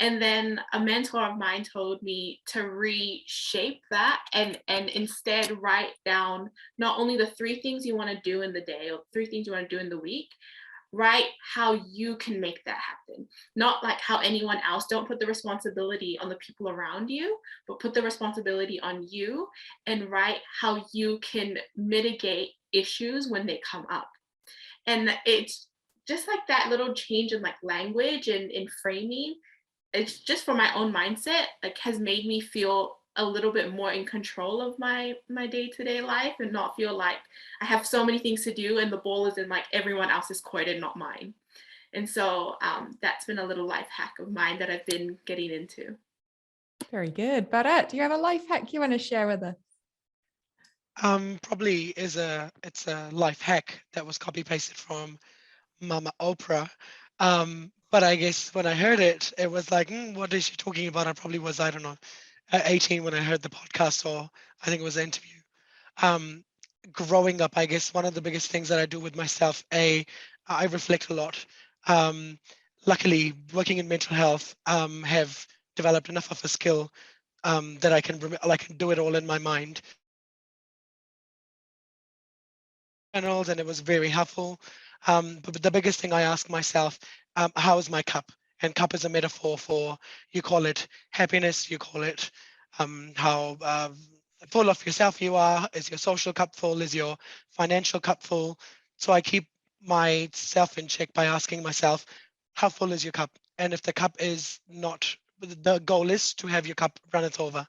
And then a mentor of mine told me to reshape that and instead write down not only the 3 things you want to do in the day or 3 things you want to do in the week, write how you can make that happen. Not like how anyone else. Don't put the responsibility on the people around you, but put the responsibility on you, and write how you can mitigate issues when they come up. And it's just like that little change in like language and in framing. It's just for my own mindset, like has made me feel a little bit more in control of my day-to-day life, and not feel like I have so many things to do and the ball is in like everyone else's court and not mine. And so that's been a little life hack of mine that I've been getting into. Very good. Bharat, do you have a life hack you want to share with us? Probably it's a life hack that was copy pasted from Mama Oprah. But I guess when I heard it, it was like, what is she talking about? I probably was, I don't know, 18 when I heard the podcast, or I think it was an interview. Growing up, I guess one of the biggest things that I do with myself, I reflect a lot. Luckily, working in mental health, have developed enough of a skill that I can do it all in my mind. channels, and it was very helpful. But the biggest thing I ask myself, how is my cup? And cup is a metaphor for, you call it happiness, you call it how full of yourself you are. Is your social cup full? Is your financial cup full? So I keep myself in check by asking myself, how full is your cup? And if the cup is not, the goal is to have your cup runneth over,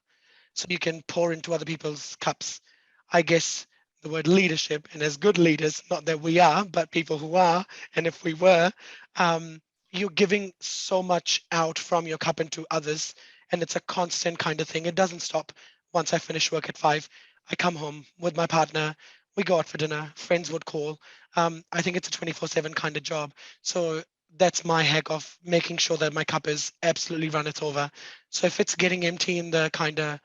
so you can pour into other people's cups. I guess the word leadership, and as good leaders, not that we are, but people who are, and if we were, you're giving so much out from your cup into others, and it's a constant kind of thing. It doesn't stop. Once I finish work at 5, I come home with my partner, we go out for dinner, friends would call. I think it's a 24/7 kind of job. So that's my hack of making sure that my cup is absolutely runneth over. So if it's getting empty in the kind of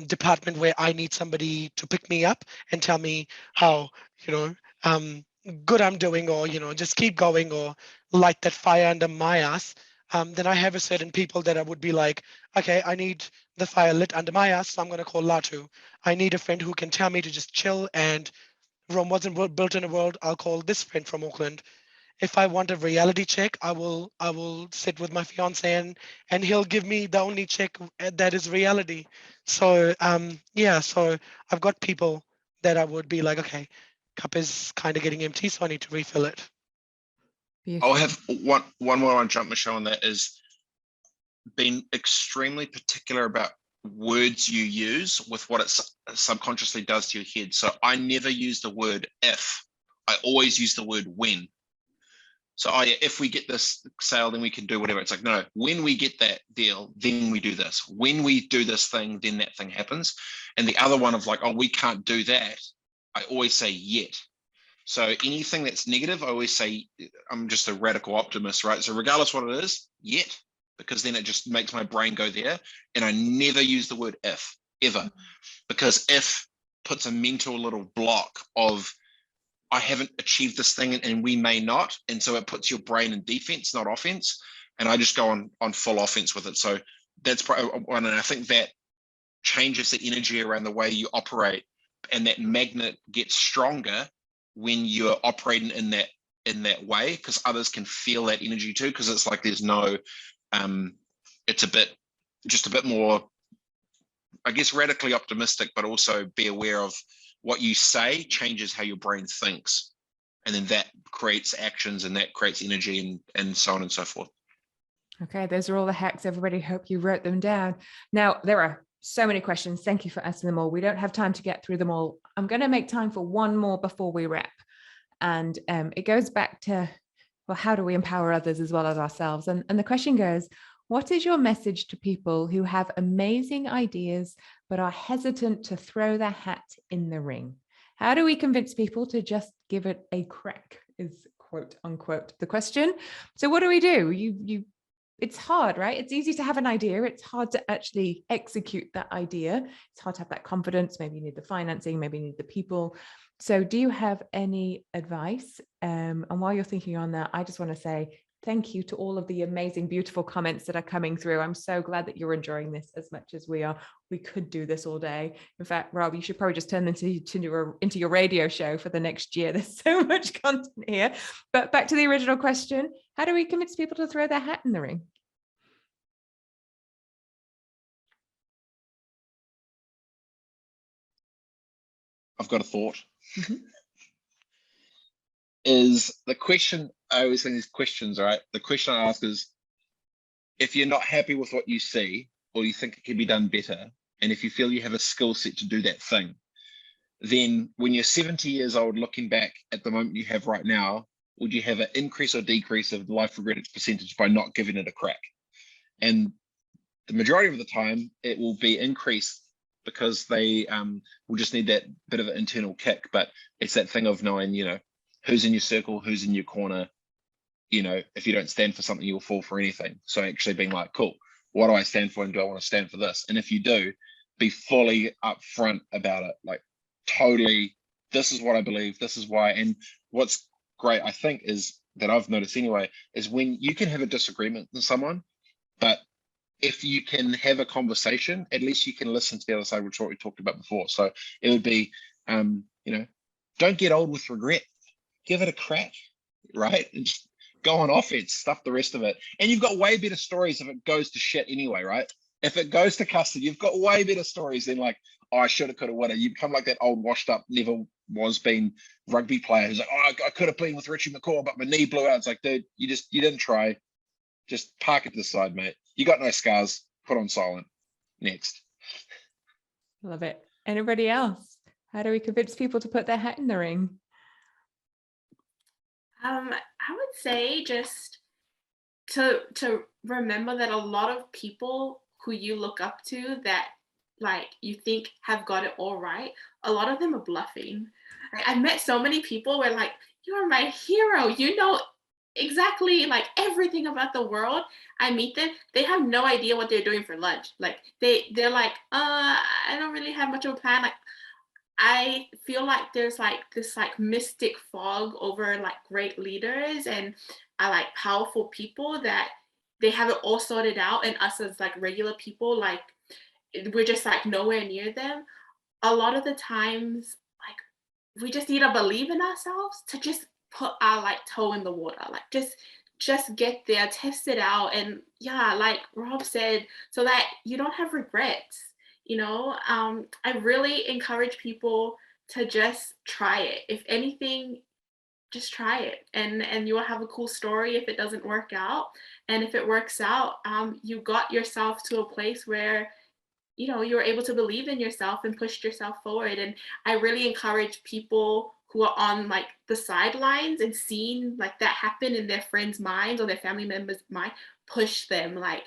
department where I need somebody to pick me up and tell me how, you know, good I'm doing, or, just keep going, or light that fire under my ass, then I have a certain people that I would be like, okay, I need the fire lit under my ass, so I'm going to call Latu. I need a friend who can tell me to just chill, and Rome wasn't built in a world. I'll call this friend from Auckland. If I want a reality check, I will sit with my fiance, and he'll give me the only check that is reality. So yeah, so I've got people that I would be like, okay, cup is kind of getting empty, so I need to refill it. I'll Beautiful. have one more on jump, Michelle, and that is being extremely particular about words you use with what it subconsciously does to your head. So I never use the word if. I always use the word when. So if we get this sale, then we can do whatever. It's like, no, when we get that deal, then we do this. When we do this thing, then that thing happens. And the other one of like, oh, we can't do that, I always say yet. So anything that's negative, I always say, I'm just a radical optimist, right? So regardless what it is, yet, because then it just makes my brain go there. And I never use the word if, ever, because if puts a mental little block of, I haven't achieved this thing and we may not. And so it puts your brain in defense, not offense. And I just go on full offense with it. So that's probably one. And I think that changes the energy around the way you operate. And that magnet gets stronger when you're operating in that way, because others can feel that energy too. Because it's like there's no, it's just a bit more, I guess, radically optimistic, but also be aware of what you say changes how your brain thinks, and then that creates actions, and that creates energy, and so on and so forth. Okay, those are all the hacks, everybody. Hope you wrote them down. Now, there are so many questions. Thank you for asking them all. We don't have time to get through them all. I'm going to make time for one more before we wrap. And it goes back to, well, how do we empower others as well as ourselves? And the question goes, what is your message to people who have amazing ideas but are hesitant to throw their hat in the ring? How do we convince people to just give it a crack, is quote unquote the question. So what do we do? It's hard, right? It's easy to have an idea. It's hard to actually execute that idea. It's hard to have that confidence. Maybe you need the financing, maybe you need the people. So do you have any advice? And while you're thinking on that, I just want to say thank you to all of the amazing, beautiful comments that are coming through. I'm so glad that you're enjoying this as much as we are. We could do this all day. In fact, Rob, you should probably just turn this into your radio show for the next year. There's so much content here. But back to the original question, how do we convince people to throw their hat in the ring? I've got a thought. Mm-hmm. Is the question, I always think these questions, right? The question I ask is, if you're not happy with what you see, or you think it can be done better, and if you feel you have a skill set to do that thing, then when you're 70 years old, looking back at the moment you have right now, would you have an increase or decrease of life regret percentage by not giving it a crack? And the majority of the time, it will be increased, because they will just need that bit of an internal kick. But it's that thing of knowing, who's in your circle, who's in your corner. If you don't stand for something, you'll fall for anything. So actually being like, cool, what do I stand for, and do I want to stand for this? And if you do, be fully upfront about it. Like, totally, this is what I believe, this is why. And what's great, I think, is that I've noticed anyway, is when you can have a disagreement with someone, but if you can have a conversation, at least you can listen to the other side, which is what we talked about before. So it would be, don't get old with regret. Give it a crack, right? And just go on offense, stuff the rest of it. And you've got way better stories if it goes to shit anyway, right? If it goes to custard, you've got way better stories than like, oh, I should have, could have, would have. You become like that old washed up, never was been rugby player who's like, oh, I could have played with Richie McCaw, but my knee blew out. It's like, dude, you didn't try. Just park it to the side, mate. You got no scars. Put on silent. Next. Love it. Anybody else? How do we convince people to put their hat in the ring? I would say just to remember that a lot of people who you look up to that like you think have got it all right, a lot of them are bluffing. Like, I've met so many people where like, you are my hero, you know exactly like everything about the world. I meet them, they have no idea what they're doing for lunch. Like they're like, I don't really have much of a plan. Like I feel like there's like this like mystic fog over like great leaders and like powerful people that they have it all sorted out, and us as like regular people, like we're just like nowhere near them. A lot of the times, like we just need to believe in ourselves to just put our like toe in the water, like just get there, test it out, and yeah, like Rob said, so that you don't have regrets. You know, I really encourage people to just try it. If anything, just try it, and you will have a cool story if it doesn't work out. And if it works out, you got yourself to a place where you know you're able to believe in yourself and push yourself forward. And I really encourage people who are on like the sidelines and seeing like that happen in their friends' minds or their family members' mind, push them. Like,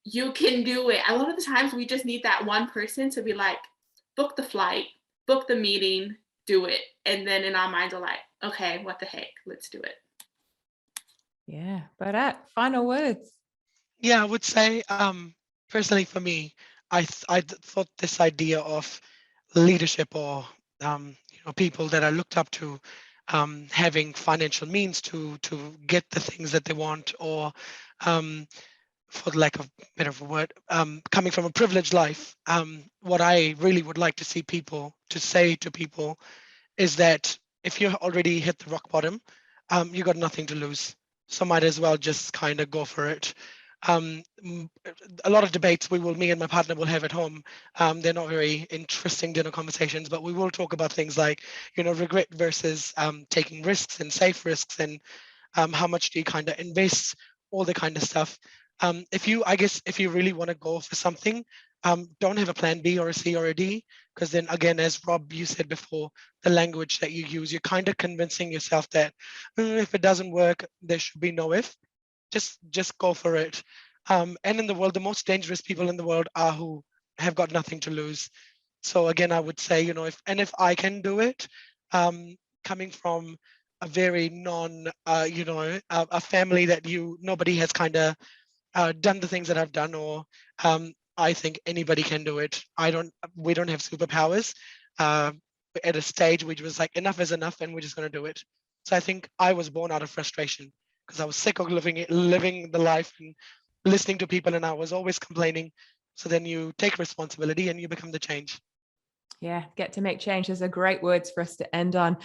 you can do it. A lot of the times we just need that one person to be like, book the flight, book the meeting, do it. And then in our minds are like, okay, what the heck, let's do it. Yeah, but final words. Yeah, I would say, personally for me, I thought this idea of leadership or people that I looked up to, having financial means to get the things that they want, or for lack of a better word, coming from a privileged life, what I really would like to see people to say to people is that if you already hit the rock bottom, you got nothing to lose. So might as well just kind of go for it. A lot of debates me and my partner will have at home. They're not very interesting dinner conversations, but we will talk about things like, regret versus taking risks and safe risks, and how much do you kind of invest, all the kind of stuff. If you really want to go for something, don't have a plan B or a C or a D, because then again, as Rob, you said before, the language that you use, you're kind of convincing yourself that if it doesn't work, there should be no if. Just go for it. And in the world, the most dangerous people in the world are who have got nothing to lose. So again, I would say, if I can do it, coming from a very a family that nobody has kind of done the things that I've done, or I think anybody can do it. We don't have superpowers. At a stage, we was like, enough is enough, and we're just going to do it. So I think I was born out of frustration, because I was sick of living the life and listening to people, and I was always complaining. So then you take responsibility and you become the change. Yeah, get to make change. Those are great words for us to end on.